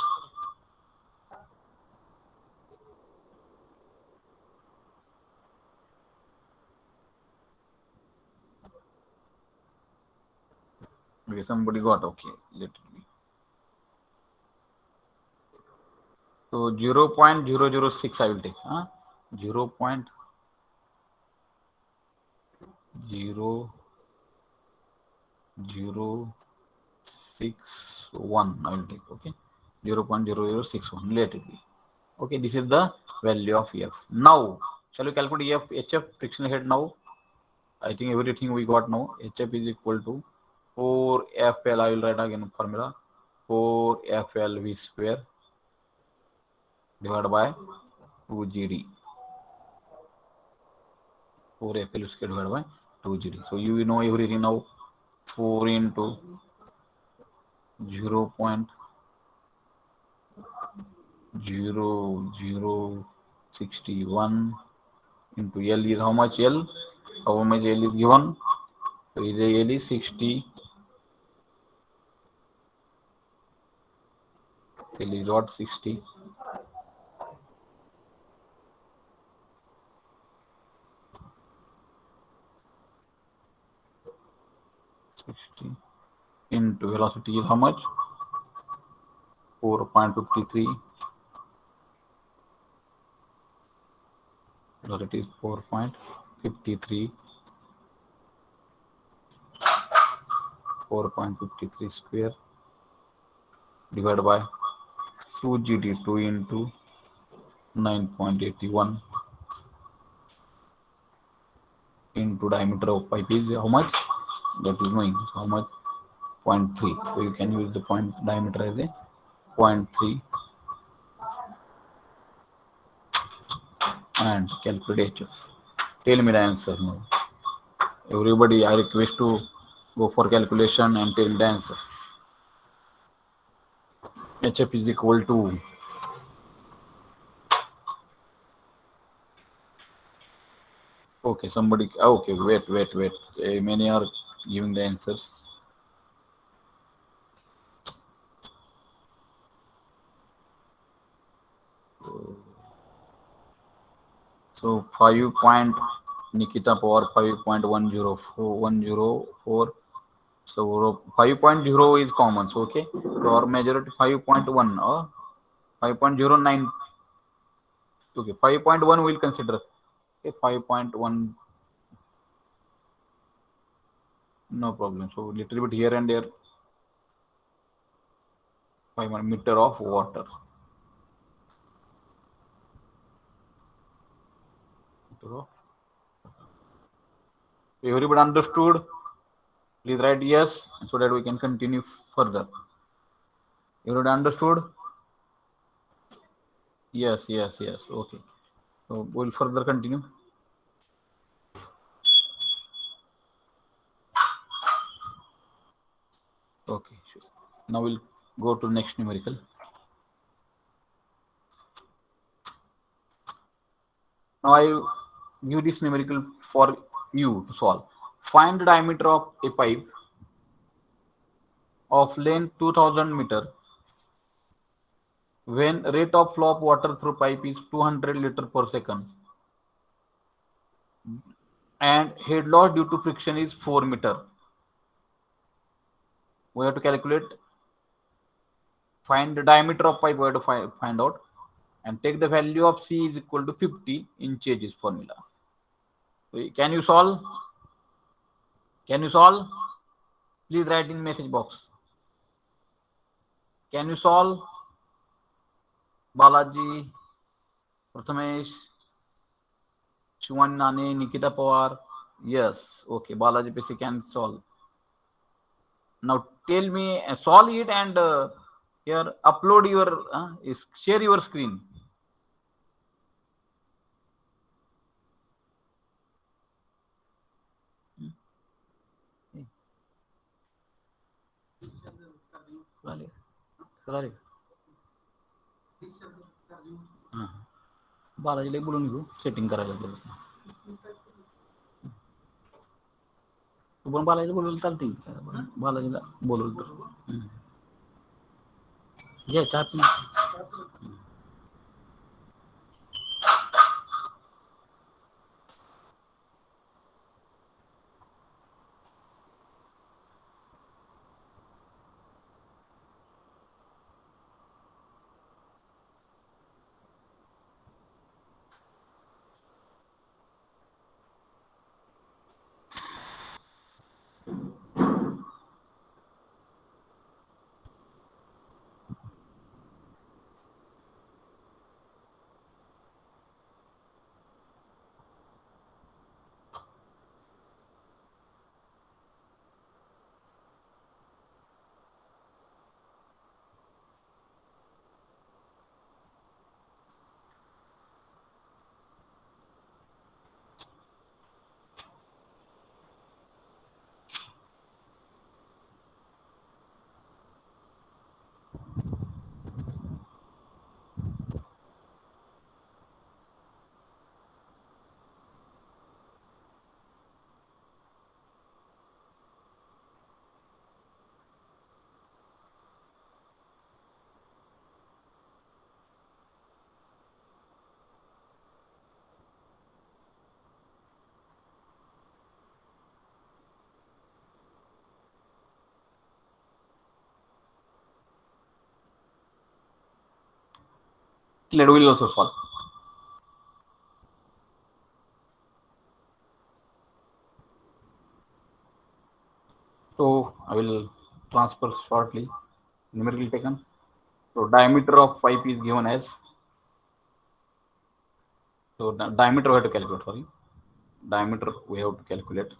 Okay, somebody got okay. Let it be. So 0.006 I will take. 0.0061 I will take. Okay. 0.0061. Let it be. Okay, this is the value of F. Now, shall we calculate F, HF, frictional head now? I think everything we got now. HF is equal to 4FL, I will write again formula, 4FLV square divided by 2GD. 4FL square divided by 2GD. So you know everything now. 4 into 0.0061 into L is how much L? How much L is given? So L is 60. L is what? 60. Into velocity is how much? 4.53. Velocity is 4.53. 4.53 square divided by 2GD, 2 into 9.81 into diameter of pipe is how much? That is knowing. So how much? 0.3. So you can use the point diameter as a 0.3 and calculate HF. Tell me the answer now. Everybody, I request to go for calculation and tell the answer. HF is equal to okay. Somebody okay. Wait. Many are giving the answers. So 5 point Nikita power 5.104. So 5.0 is common. So okay. So our majority 5.1 or 5.09. Okay, 5.1 we'll consider. Okay, 5.1 no problem. So little bit here and there. 5 meter of water. Everybody understood? Please write yes so that we can continue further. Everybody understood? Yes. Okay. So we'll further continue. Okay. Sure. Now we'll go to next numerical. Now I give this numerical for you to solve. Find the diameter of a pipe of length 2000 meter when rate of flow of water through pipe is 200 liter per second and head loss due to friction is 4 meter. We have to calculate, find the diameter of pipe, we have to find out. and take the value of C is equal to 50 in Chase's formula. So can you solve? Can you solve? Please write in message box. Can you solve? Balaji, Prathamesh, Shivan Nane, Nikita Pawar. Yes. Okay. Balaji PC can solve. Now tell me, solve it and here upload your, share your screen. बालाजीला बोलून घेऊ setting करायला तू पण बालाजीला बोलवलं चालते बालाजीला बोलवलं तर घे चाट नाही Let will also solve. So I will transfer shortly. Numerically taken. So diameter of pipe is given as. So diameter we have to calculate. Sorry, diameter we have to calculate.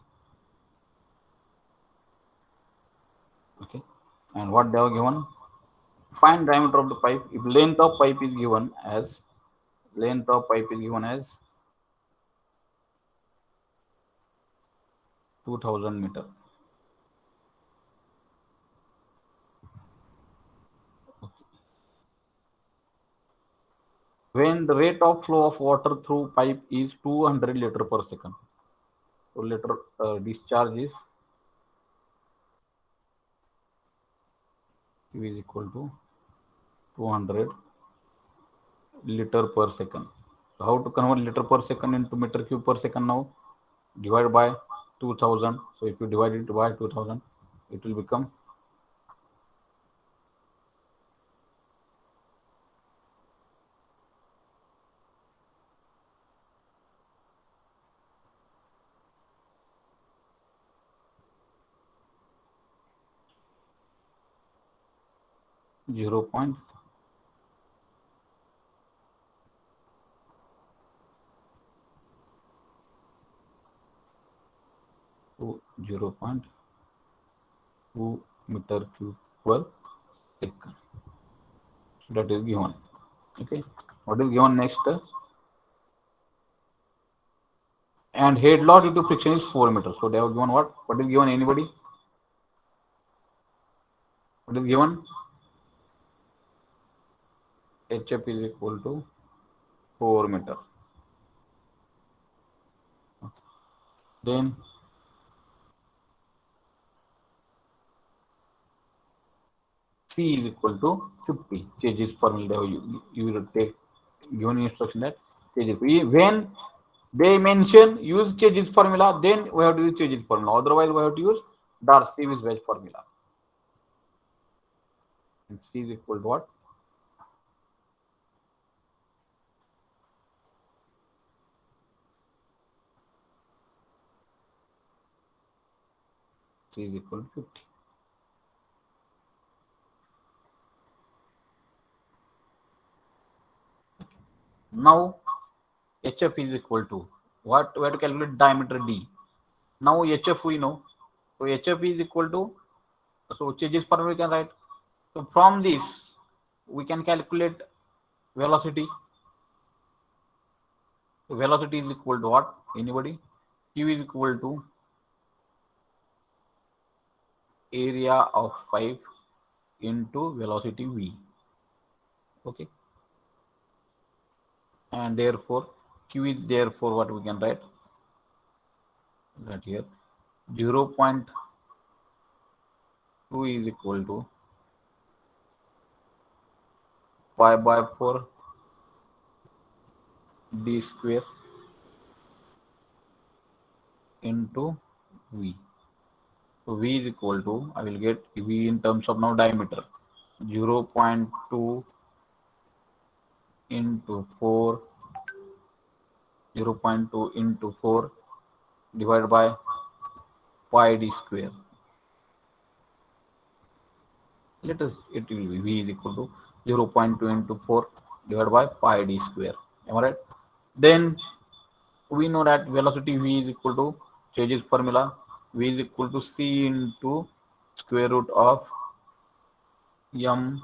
Okay, and what they are given? Find diameter of the pipe. If length of pipe is given as 2000 meter. When the rate of flow of water through pipe is 200 liter per second. So liter discharge is Q is equal to 200 liter per second. So how to convert liter per second into meter cube per second now? Divide by 2000. So if you divide it by 2000, it will become 0.2 meter cube per second. So that is given. Okay, what is given next? And head loss due to friction is 4 meters. So they have given what? What is given? Anybody? What is given? HF is equal to 4 meter. Okay. Then C is equal to 50 kgs per meter. You will take given instruction that kgs. When they mention use kgs formula, then we have to use kgs formula. Otherwise, we have to use Darcy-Weisbach formula. And C is equal to what? is equal to 50. Now HF is equal to what? We have to calculate diameter D. Now HF we know. So HF is equal to, so changes per we can write. So from this we can calculate velocity. So velocity is equal to what? Anybody? Q is equal to area of pipe into velocity V. Okay. And therefore Q is therefore what we can write? Right here 0.2 is equal to pi by 4 d square into V. So V is equal to, I will get V in terms of now diameter, 0.2 into 4, 0.2 into 4 divided by pi d square. Let us, it will be V is equal to 0.2 into 4 divided by pi d square. Am I right? Then we know that velocity V is equal to, changes formula, V is equal to C into square root of m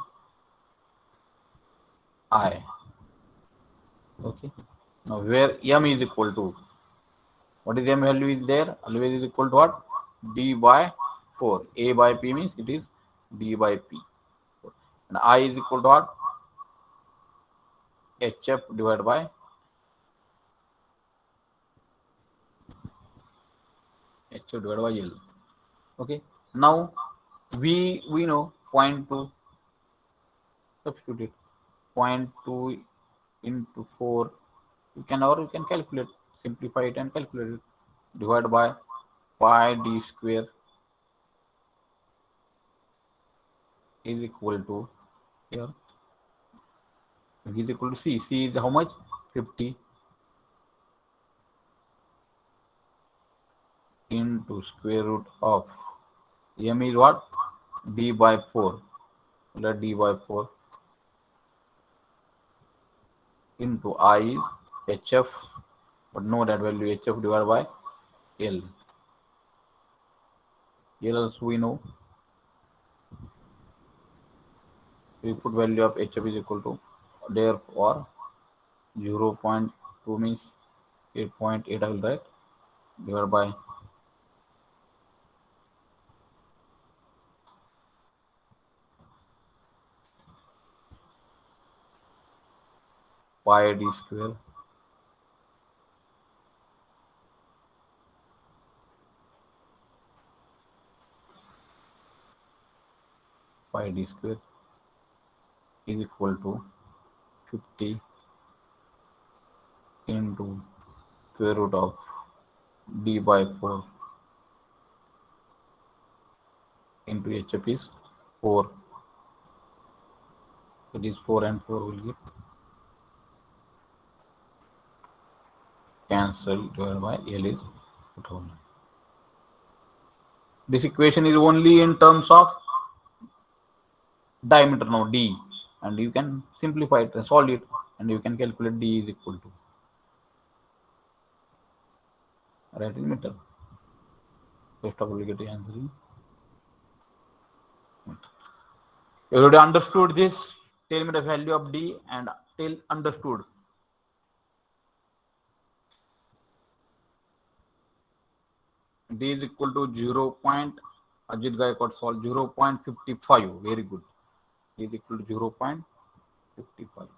I. Okay. Now where m is equal to, what is m value is there? Always is equal to what? D by 4. A by P means it is D by P. And I is equal to what? HF divided by HF divided by L. Okay. Now we know 0.2, substitute it. 0.2 into 4. You can calculate, simplify it and calculate it. Divided by pi d square is equal to, here V is equal to C. C is how much? 50 into square root of m is what? D by 4. Let D by 4 into I is HF, but know that value HF divided by L. L also we know. We put value of HF is equal to, therefore 0.2 means 8.8 I will write, divided by pi d square pi d square is equal to 50 into square root of D by 4 into HF is 4. It is 4 and 4 will get cancelled, divided by L is put on. This equation is only in terms of diameter now D, and you can simplify it and solve it, and you can calculate D is equal to right in meter. First of all, we get the answer. You already understood this. Tell me the value of D and tell understood. D is equal to 0. Ajit Gaikwad solve 0.55. Very good. D is equal to 0.55.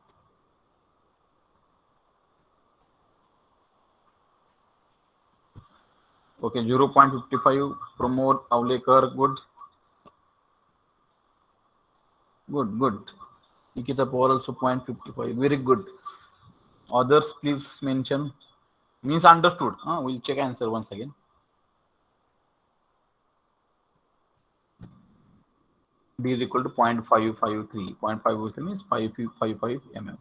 Okay, 0.55. Pramod Avlekar. Good. Good. Nikita Paul also 0.55. Very good. Others please mention. Means understood. We'll check answer once again. D is equal to 0.553. 0.553 means 555 mm.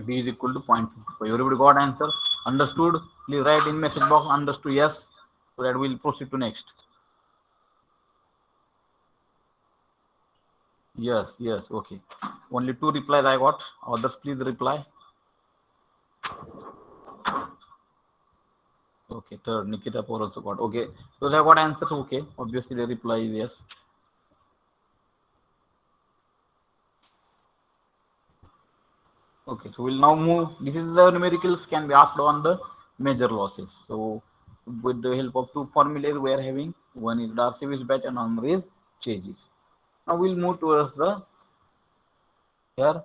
D is equal to 0.55. Everybody got answer? Understood? Please write in message box understood yes, so that we'll proceed to next. Yes, yes, okay. Only 2 replies I got. Others please reply. Okay, third Nikita Poor also got. Okay, so they have got answers. Okay, obviously the reply is yes. Okay, so we'll now move. This is the numericals can be asked on the major losses. So with the help of 2 formulas we are having, one is Darcy-Weisbach and another is Chages. Now we'll move towards the here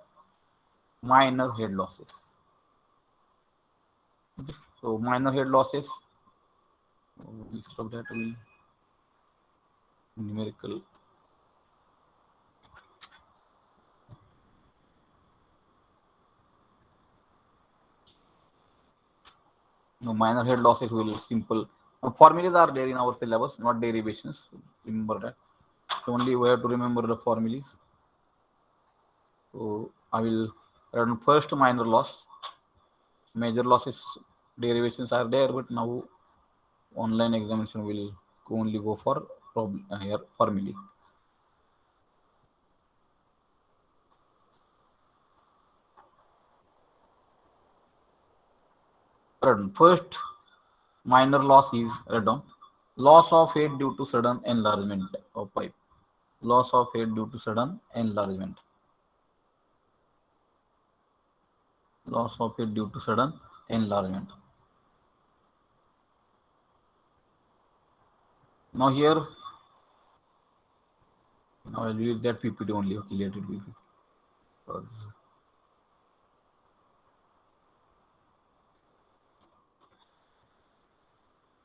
minor head losses. Okay, so minor head losses. Next of that will numerical. No, minor head losses will simple. Formulas are there in our syllabus, not derivations. Remember that. So only we have to remember the formulas. So I will run first minor loss. Major losses derivations are there, but now online examination will only go for here formula. First minor loss is radon. Loss of head due to sudden enlargement of pipe. Loss of head due to sudden enlargement. Loss of head due to sudden enlargement. Now here, now I'll use that PPT only. Okay, let it be.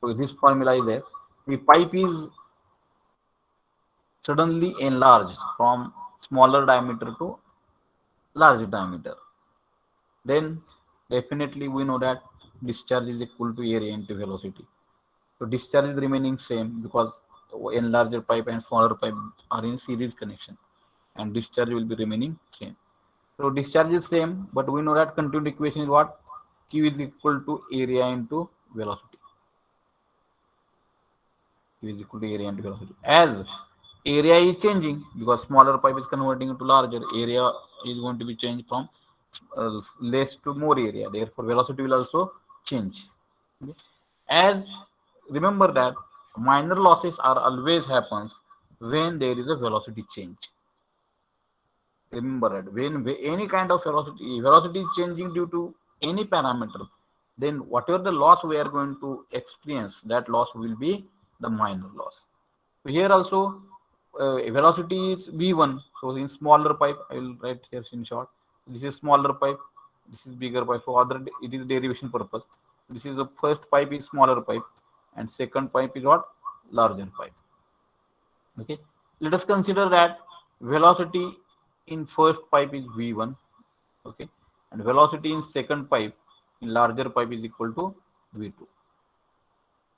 So this formula is there. The pipe is suddenly enlarged from smaller diameter to larger diameter. Then definitely we know that discharge is equal to area into velocity. So discharge is remaining same because enlarged pipe and smaller pipe are in series connection, and discharge will be remaining same. So discharge is same, but we know that continued equation is what? Q is equal to area into velocity. Q is equal to area into velocity. As area is changing because smaller pipe is converting into larger, area is going to be changed from less to more area. Therefore, velocity will also change. Okay. As remember that minor losses are always happens when there is a velocity change. Remember that when any kind of velocity is changing due to any parameter, then whatever the loss we are going to experience, that loss will be the minor loss. So here also velocity is v1. So in smaller pipe, I will write here in short. This is smaller pipe, this is bigger pipe. For other it is derivation purpose. This is the first pipe is smaller pipe, and second pipe is what? Larger pipe. Okay, let us consider that velocity in first pipe is v1. Okay, and velocity in second pipe in larger pipe is equal to v2.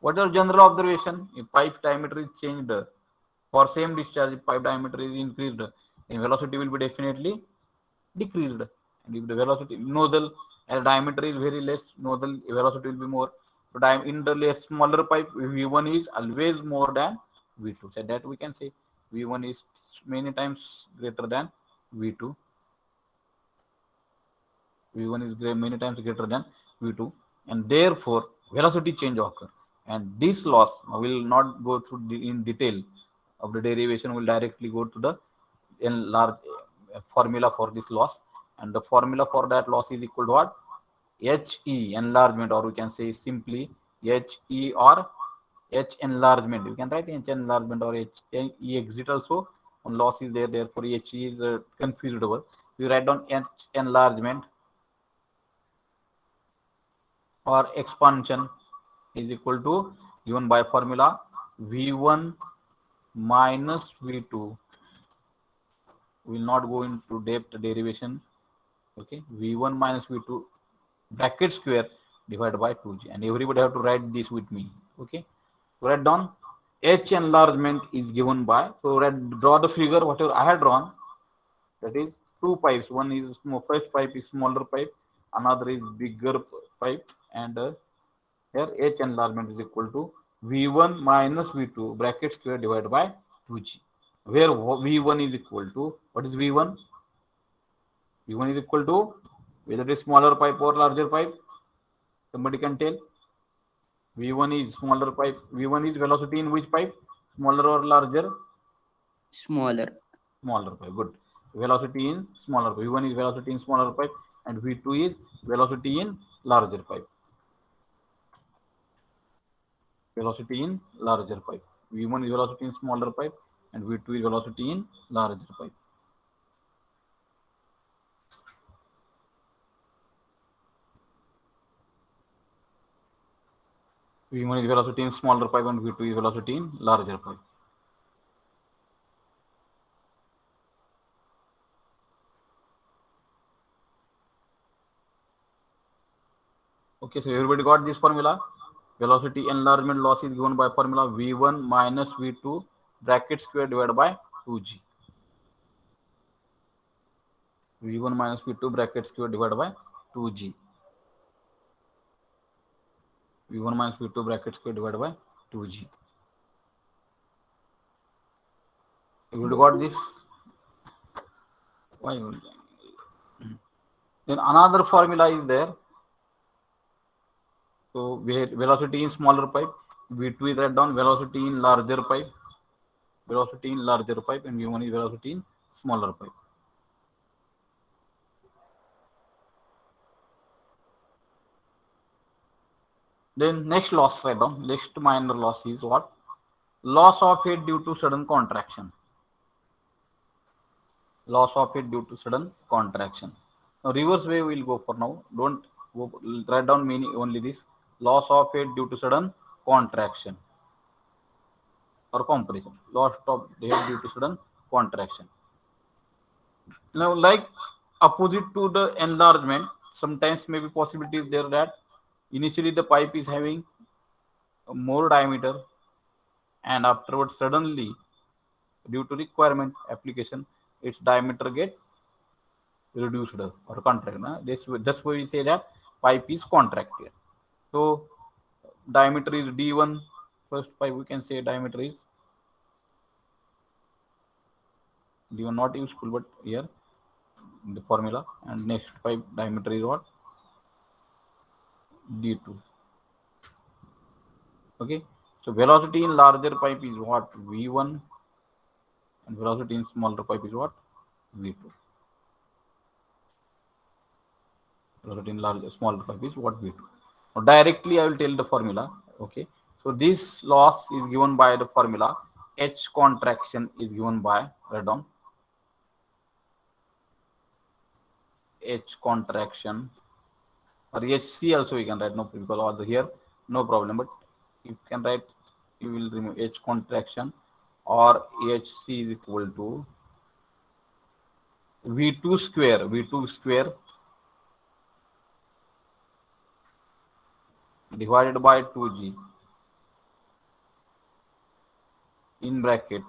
What is general observation? If pipe diameter is changed for same discharge, if pipe diameter is increased, then velocity will be definitely decreased. And if the velocity nozzle and diameter is very less, nozzle velocity will be more. So in the less smaller pipe, v1 is always more than v2. So that we can say v1 is many times greater than v2. v1 is many times greater than v2, and therefore velocity change occur. And this loss will not go through in detail of the derivation. Will directly go to the large formula for this loss, and the formula for that loss is equal to what? He enlargement, or we can say simply He or H enlargement. You can write H enlargement or He exit also. One loss is there, therefore He is confused over. You write down H enlargement or expansion is equal to, given by formula, v1 minus v2. We will not go into depth derivation. Okay, v1 minus v2 bracket square divided by 2g, and everybody have to write this with me. Okay, so write down H enlargement is given by, so draw the figure whatever I had drawn. That is two pipes. One is first pipe is smaller pipe, another is bigger pipe, and here H enlargement is equal to V1 minus V2 bracket square divided by 2G, where V1 is equal to, what is V1? V1 is equal to whether it is smaller pipe or larger pipe. Somebody can tell. V1 is smaller pipe. V1 is velocity in which pipe? Smaller or larger? Smaller. Smaller pipe. Good. Velocity in smaller pipe. V1 is velocity in smaller pipe, and V2 is velocity in larger pipe. Velocity in larger pipe. V1 is velocity in smaller pipe, and V2 is velocity in larger pipe. V1 is velocity in smaller pipe, and V2 is velocity in larger pipe. Okay, so everybody got this formula. Velocity enlargement loss is given by formula V1 minus V2 bracket square divided by 2G. V1 minus V2 bracket square divided by 2G. V1 minus V2 bracket square divided by 2G. Everybody got this? Why? Then another formula is there. So velocity in smaller pipe, V2 is write down velocity in larger pipe, and V1 is velocity in smaller pipe. Then next loss write down. Next minor loss is what? Loss of head due to sudden contraction. Loss of head due to sudden contraction. Now reverse way we will go for now. Don't go, write down meaning only this. Loss of head due to sudden contraction or compression. Loss of the head due to sudden contraction. Now, like opposite to the enlargement, sometimes maybe possibility is there that initially the pipe is having more diameter, and afterwards suddenly due to requirement application its diameter get reduced or contracted. That's why we say that pipe is contracted. So diameter is D1. First pipe we can say diameter is D1, not useful, but here in the formula. And next pipe diameter is what? D2. Okay. So velocity in larger pipe is what? V1, and velocity in smaller pipe is what? V2. Velocity in larger smaller pipe is what? V2. Now directly I will tell the formula. Okay. So this loss is given by the formula. H contraction is given by, write down, H contraction, or HC also we can write, no, because also here no problem, but you can write, you will remove H contraction, or HC is equal to V2 square divided by 2G in bracket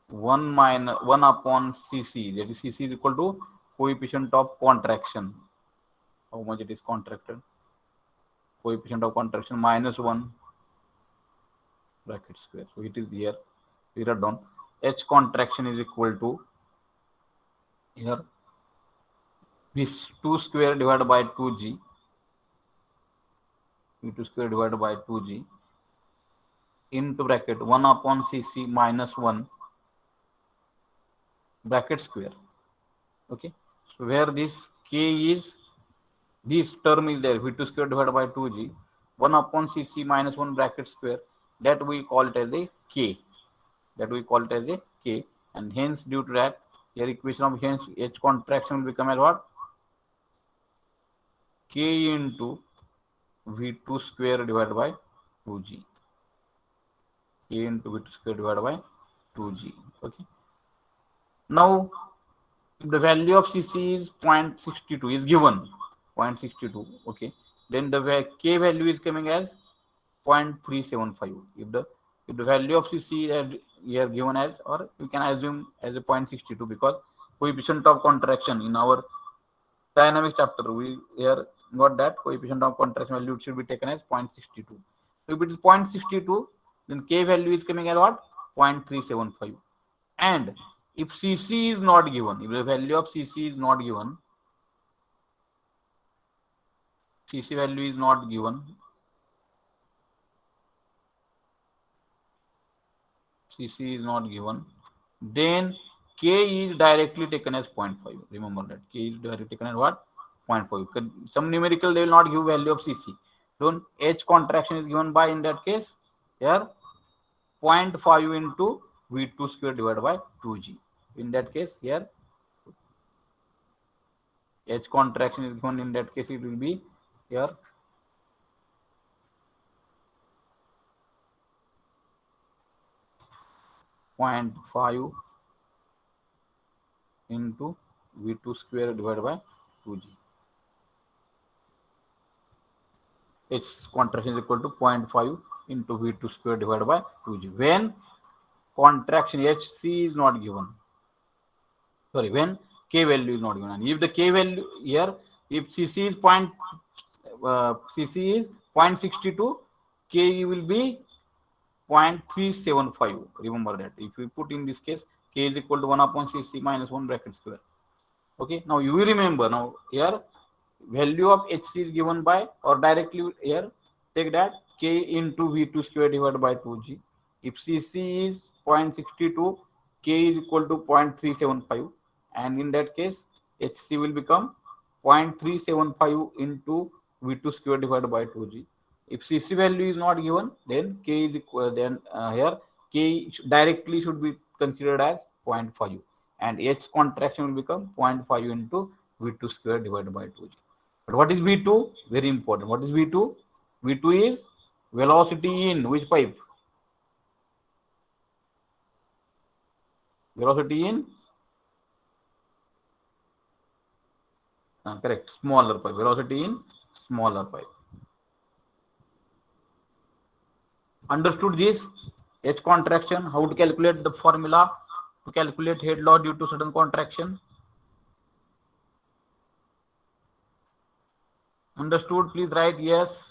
1 upon Cc, that is Cc is equal to coefficient of contraction, how much it is contracted, coefficient of contraction minus 1 bracket square. So it is here, we write down H contraction is equal to here this 2 square divided by 2G, V2 square divided by 2G into bracket 1 upon Cc minus 1 bracket square. Okay. So where this K is, this term is there, V2 square divided by 2G, 1 upon Cc minus 1 bracket square, that we call it as a K. And hence due to that, your equation of hence H contraction will become as what? K into V2 square divided by 2G. K into V2 square divided by 2G. Okay. Now, the value of Cc is 0.62 is given, 0.62. Okay. Then the K value is coming as 0.375. If the value of Cc is here given as, or you can assume as a 0.62, because coefficient of contraction in our dynamics chapter, we here got that coefficient of contraction value should be taken as 0.62. So if it is 0.62, then K value is coming as what? 0.375. And if Cc is not given, if the value of Cc is not given, Cc value is not given, Cc is not given, then K is directly taken as 0.5. Remember that K is directly taken as what? 0.5. Some numerical they will not give value of Cc. Then H contraction is given by, in that case, here 0.5 into V2 square divided by 2G. In that case, here H contraction is given, in that case it will be here 0.5 into V2 square divided by 2G. H contraction is equal to 0.5 into V2 square divided by 2G. When contraction HC is not given, sorry, when K value is not given, and if the K value here, if CC is CC is 0.62, K will be 0.375. Remember that. If we put in this case, K is equal to 1 upon CC minus 1 bracket square. Okay. Now you will remember, now here value of HC is given by, or directly here take that K into V2 square divided by 2G. If CC is 0.62, K is equal to 0.375, and in that case HC will become 0.375 into V2 square divided by 2G. If CC value is not given, then K is equal, then here K directly should be considered as 0.5, and H contraction will become 0.5 into V2 square divided by 2G. But what is V2? Very important. What is V2? V2 is velocity in which pipe? Velocity in correct, smaller pipe. Velocity in smaller pipe. Understood this? H contraction, how to calculate the formula to calculate head loss due to sudden contraction? Understood? Please write yes.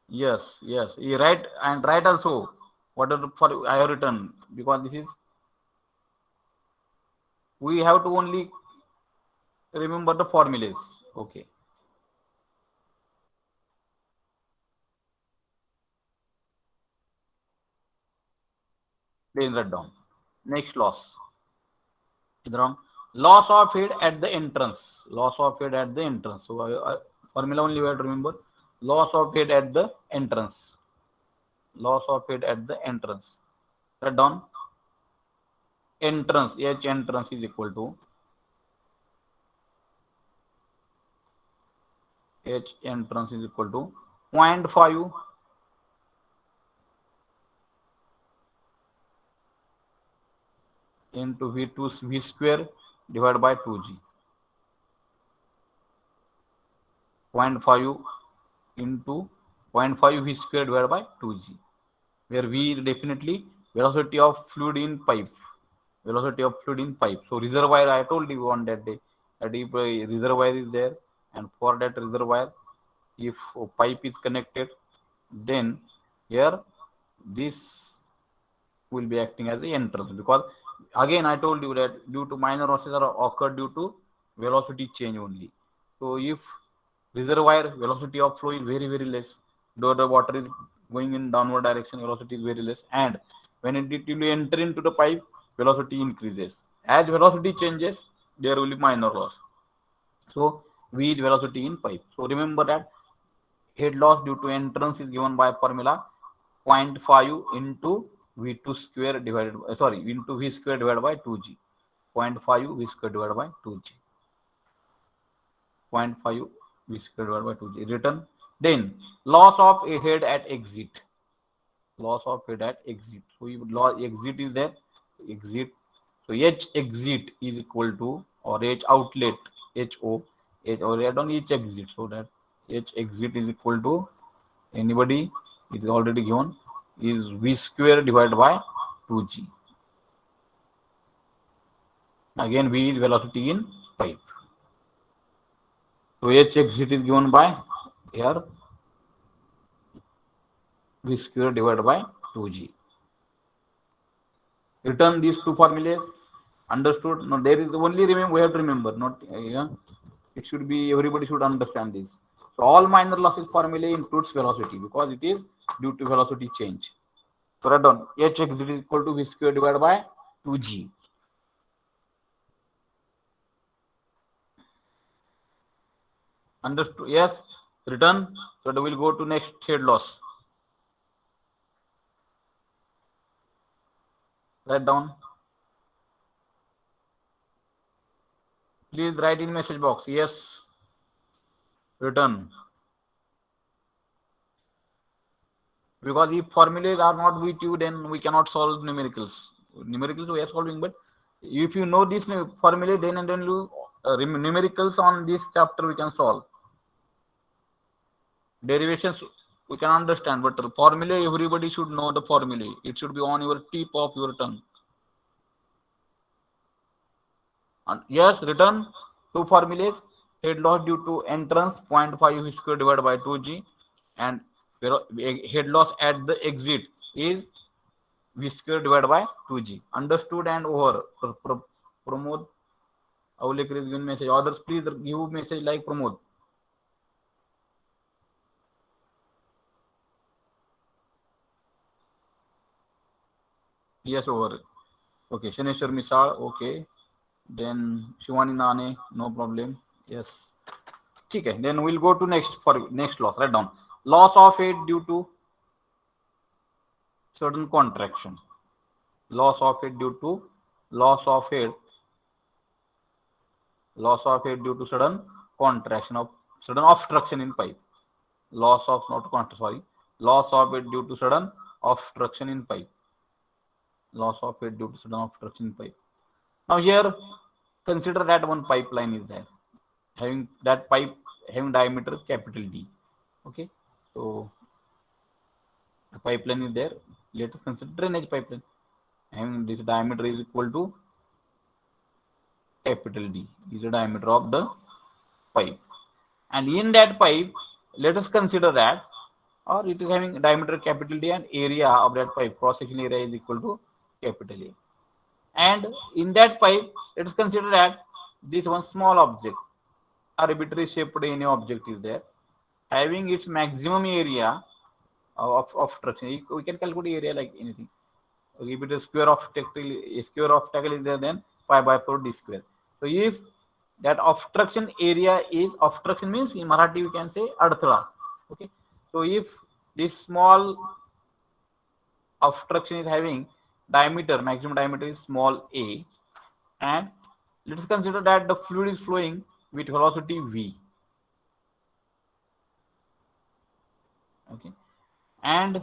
Yes, yes. You write, and write also what are for I have written, because this is, we have to only remember the formulas. Okay. Then write down. Next loss. Is wrong. Loss of head at the entrance. Loss of head at the entrance. So formula only we have to remember. Loss of head at the entrance. Loss of head at the entrance. Write down. Entrance. H entrance is equal to H entrance is equal to 0.5 into V2 V square divided by 2G. 0.5 into 0.5 V square divided by 2G, where V is definitely velocity of fluid in pipe. Velocity of fluid in pipe. So reservoir, I told you on that day that if a reservoir is there, and for that reservoir, if a pipe is connected, then here this will be acting as the entrance, because again I told you that due to minor losses are occurred due to velocity change only. So if reservoir velocity of flow is very less, though the water is going in downward direction, velocity is very less, and when it will enter into the pipe, velocity increases. As velocity changes, there will be minor loss. So V is velocity in pipe. So remember that head loss due to entrance is given by formula 0.5 into V2 square divided by, into V square divided by 2G. 0.5 V square divided by 2G. 0.5 V square divided by 2G. Written. Then loss of a head at exit. Loss of head at exit. So if loss exit is there, exit. So H exit is equal to, or H outlet, HO, H, or add on H exit. So that H exit is equal to, anybody, it is already given, is V square divided by 2G. Again, V is velocity in pipe. So H exit is given by here V square divided by 2G. Return these two formulas. Understood? No, there is only remember. We have to remember. Not it should be everybody should understand this. So all minor losses formula includes velocity because it is due to velocity change. So write down H exit is equal to V square divided by 2G. Understood? Yes. Return. So we will go to next head loss. Write down. Please write in message box. Yes. Return. Because if formulas are not with you, then we cannot solve numericals. Numericals we are solving, but if you know this formula, then and then you numericals on this chapter we can solve. Derivations we can understand, but formula everybody should know the formula. It should be on your tip of your tongue. And yes, return two formulas. Head loss due to entrance 0.5 V square divided by 2G, and head loss at the exit is V square divided by 2G. Understood and over. Pramod Avlekar is giving message. Others please give message like Pramod. Yes, over. Okay, Shaneshwar Misal. Okay. Then Shivani Nane, no problem. Yes. Okay, then we'll go to next for next loss. Write down. Loss of head due to sudden contraction. Loss of head due to loss of head due to sudden contraction of sudden obstruction in pipe. Loss of loss of it due to sudden obstruction in pipe. Loss of it due to sudden obstruction in pipe. Now here consider that one pipeline is there, having that pipe having diameter capital D. Okay, so the pipeline is there. Let us consider drainage pipeline, and this diameter is equal to capital D. Is the diameter of the pipe, and in that pipe, let us consider that, or it is having diameter capital D and area of that pipe, cross section area is equal to capital A. And in that pipe, let us consider that this one small object, arbitrary shaped any object is there, having its maximum area of obstruction. We can calculate area like anything. If it is square obstacle is there, then pi by 4 d square. So if that obstruction area is, obstruction means in Marathi we can say adthala. Okay. So if this small obstruction is having diameter, maximum diameter is small a, and let us consider that the fluid is flowing with velocity v. Okay. And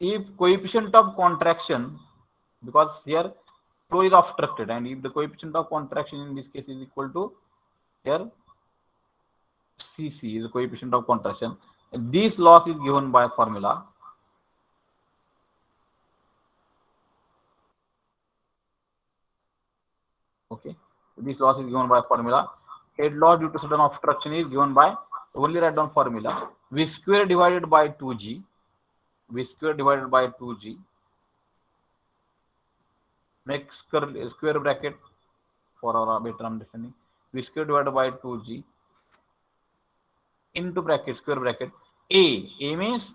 if coefficient of contraction, because here flow is obstructed, and if the coefficient of contraction in this case is equal to here Cc is the coefficient of contraction, this loss is given by formula. Okay, this loss is given by formula. Head loss due to sudden obstruction is given by, only write down formula, V square divided by 2G. V square divided by 2G. Make square bracket for our better understanding. V square divided by 2G into bracket, square bracket. A means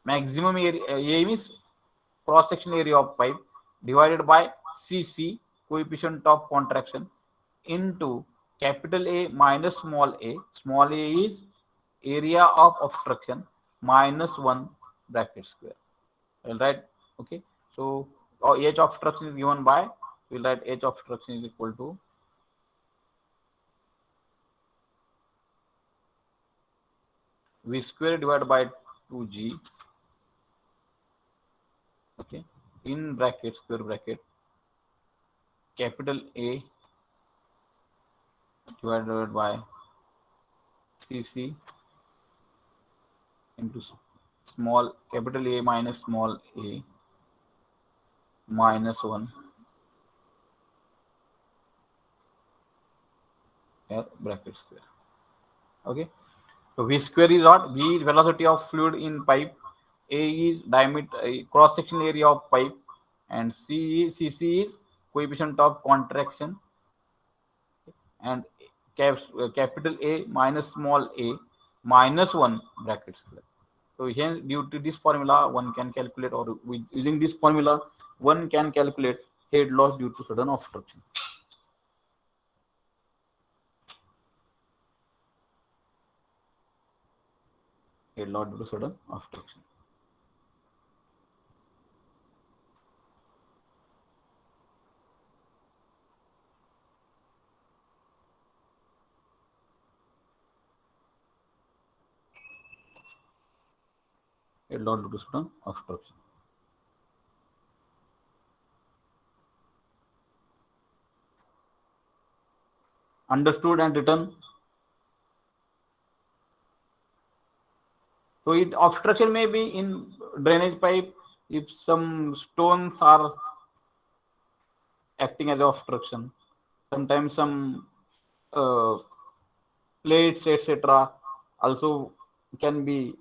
maximum area, A means cross section area of pipe, divided by Cc, coefficient of contraction, into capital A minus small a. Small a is area of obstruction minus 1 bracket square. All right. Okay. So H obstruction is given by, we'll write H obstruction is equal to V square divided by 2G. Okay. In bracket, square bracket, capital A divided by Cc into small capital A minus small a minus 1 here bracket square. Okay, so v square is what? V is velocity of fluid in pipe, A is diameter, cross section area of pipe, and Cc is coefficient of contraction, and capital A minus small a minus 1 bracket square. So here, due to this formula, one can calculate, or using this formula, one can calculate head loss due to sudden obstruction. Head loss due to sudden obstruction. Head loss due to sudden obstruction. Understood and written. So it obstruction may be in drainage pipe if some stones are acting as an obstruction. Sometimes some plates, etc., also can be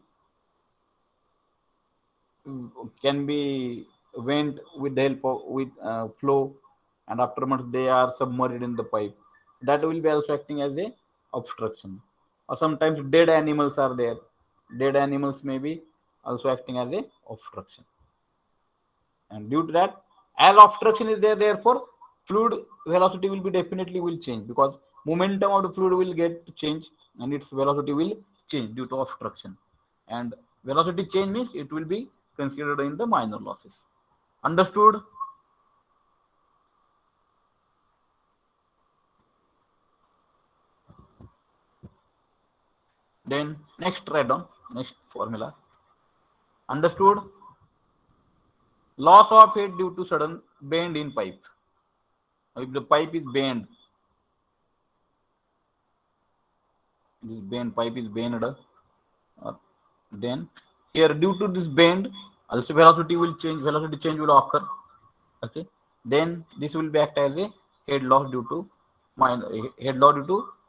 went with the help of flow, and afterwards they are submerged in the pipe. That will be also acting as a obstruction. Or sometimes dead animals are there. Dead animals may be also acting as a obstruction. And due to that, as obstruction is there, therefore fluid velocity will be definitely will change, because momentum of the fluid will get change and its velocity will change due to obstruction. And velocity change means it will be considered in the minor losses. Understood? Then next, write down next formula. Understood? Loss of head due to sudden bend in pipe. If the pipe is bent, this bend pipe is bent, then here due to this bend, also velocity will change. Velocity change will occur. Okay, then this will be act as a head loss due to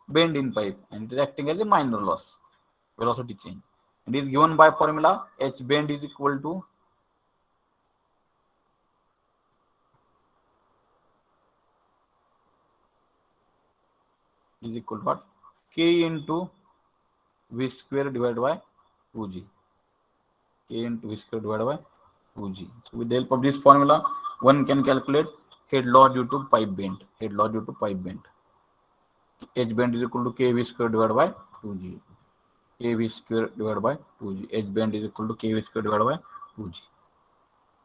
bend in pipe, and it is acting as a minor loss. Velocity change. It is given by formula h bend is equal to what? K into v square divided by 2g. K into v square divided by 2g. So with the help of this formula, one can calculate head loss due to pipe bend. Head loss due to pipe bend. H bend is equal to kv square divided by 2g. Kv square divided by 2g. H bend is equal to kv square divided by 2g.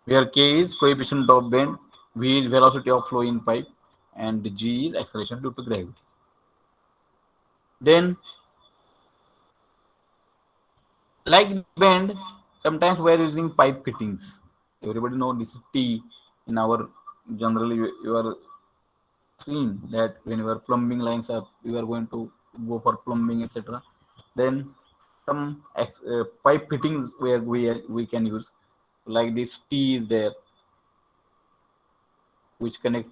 Where k is coefficient of bend, v is velocity of flow in pipe, and g is acceleration due to gravity. Then, like bend, sometimes we are using pipe fittings. Everybody know this is T in our, generally you are seen that when your plumbing lines are, you are going to go for plumbing, etc. Then some pipe fittings where we can use, like this T is there, which connect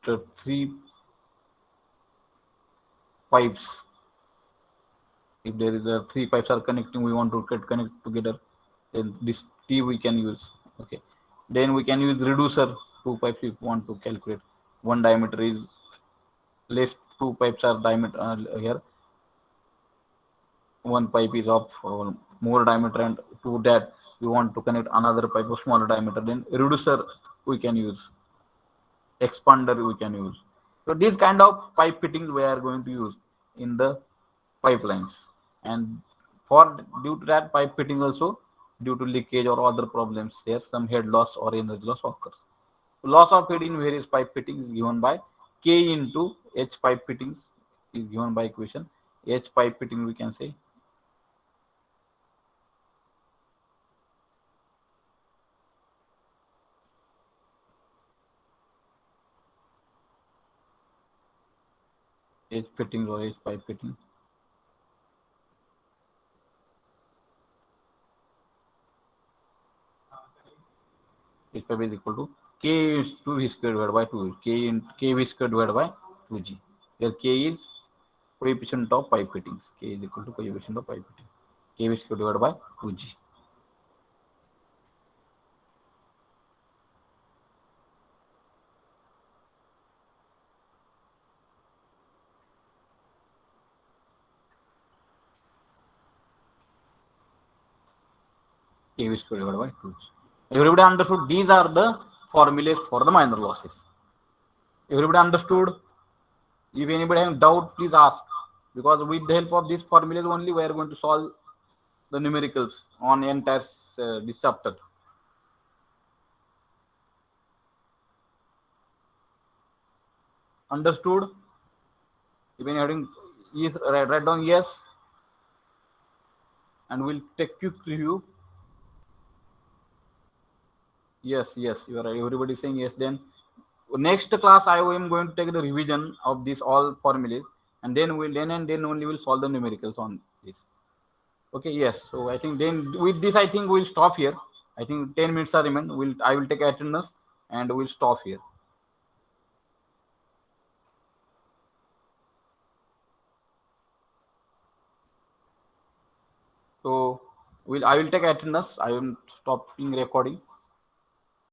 to 3 pipes. If there is 3 pipes are connecting, we want to get connect together, then this T we can use. Okay, then we can use reducer, 2 pipes if we want to calculate. One diameter is less, 2 pipes are diameter here. One pipe is of more diameter, and to that we want to connect another pipe of smaller diameter. Then reducer we can use, expander we can use. So these kind of pipe fittings we are going to use in the pipelines, and for due to that pipe fitting also, due to leakage or other problems, there some head loss or energy loss occurs. Loss of head in various pipe fittings is given by K into H pipe fittings is given by equation. H pipe fitting we can say H fitting or H pipe fitting. H pipe is equal to K is 2v square divided by 2, K in K v square divided by 2g. Here K is coefficient of pipe fittings. K is equal to coefficient of pipe fitting. K is divided by 2G. K is divided by 2G. Everybody understood? These are the formulas for the minor losses. Everybody understood? If anybody has doubt, please ask. Because with the help of these formulas only, we are going to solve the numericals on entire this chapter. Understood? If anybody is write down yes, and we'll take quick review. Yes, yes, you are right. Everybody is saying yes. Then next class I am going to take the revision of these all formulas, and then only we'll solve the numericals on this. Okay, yes. So I think then with this I think we'll stop here. I think 10 minutes are remain. I will take attendance and we'll stop here. So I will take attendance. I am stopping recording.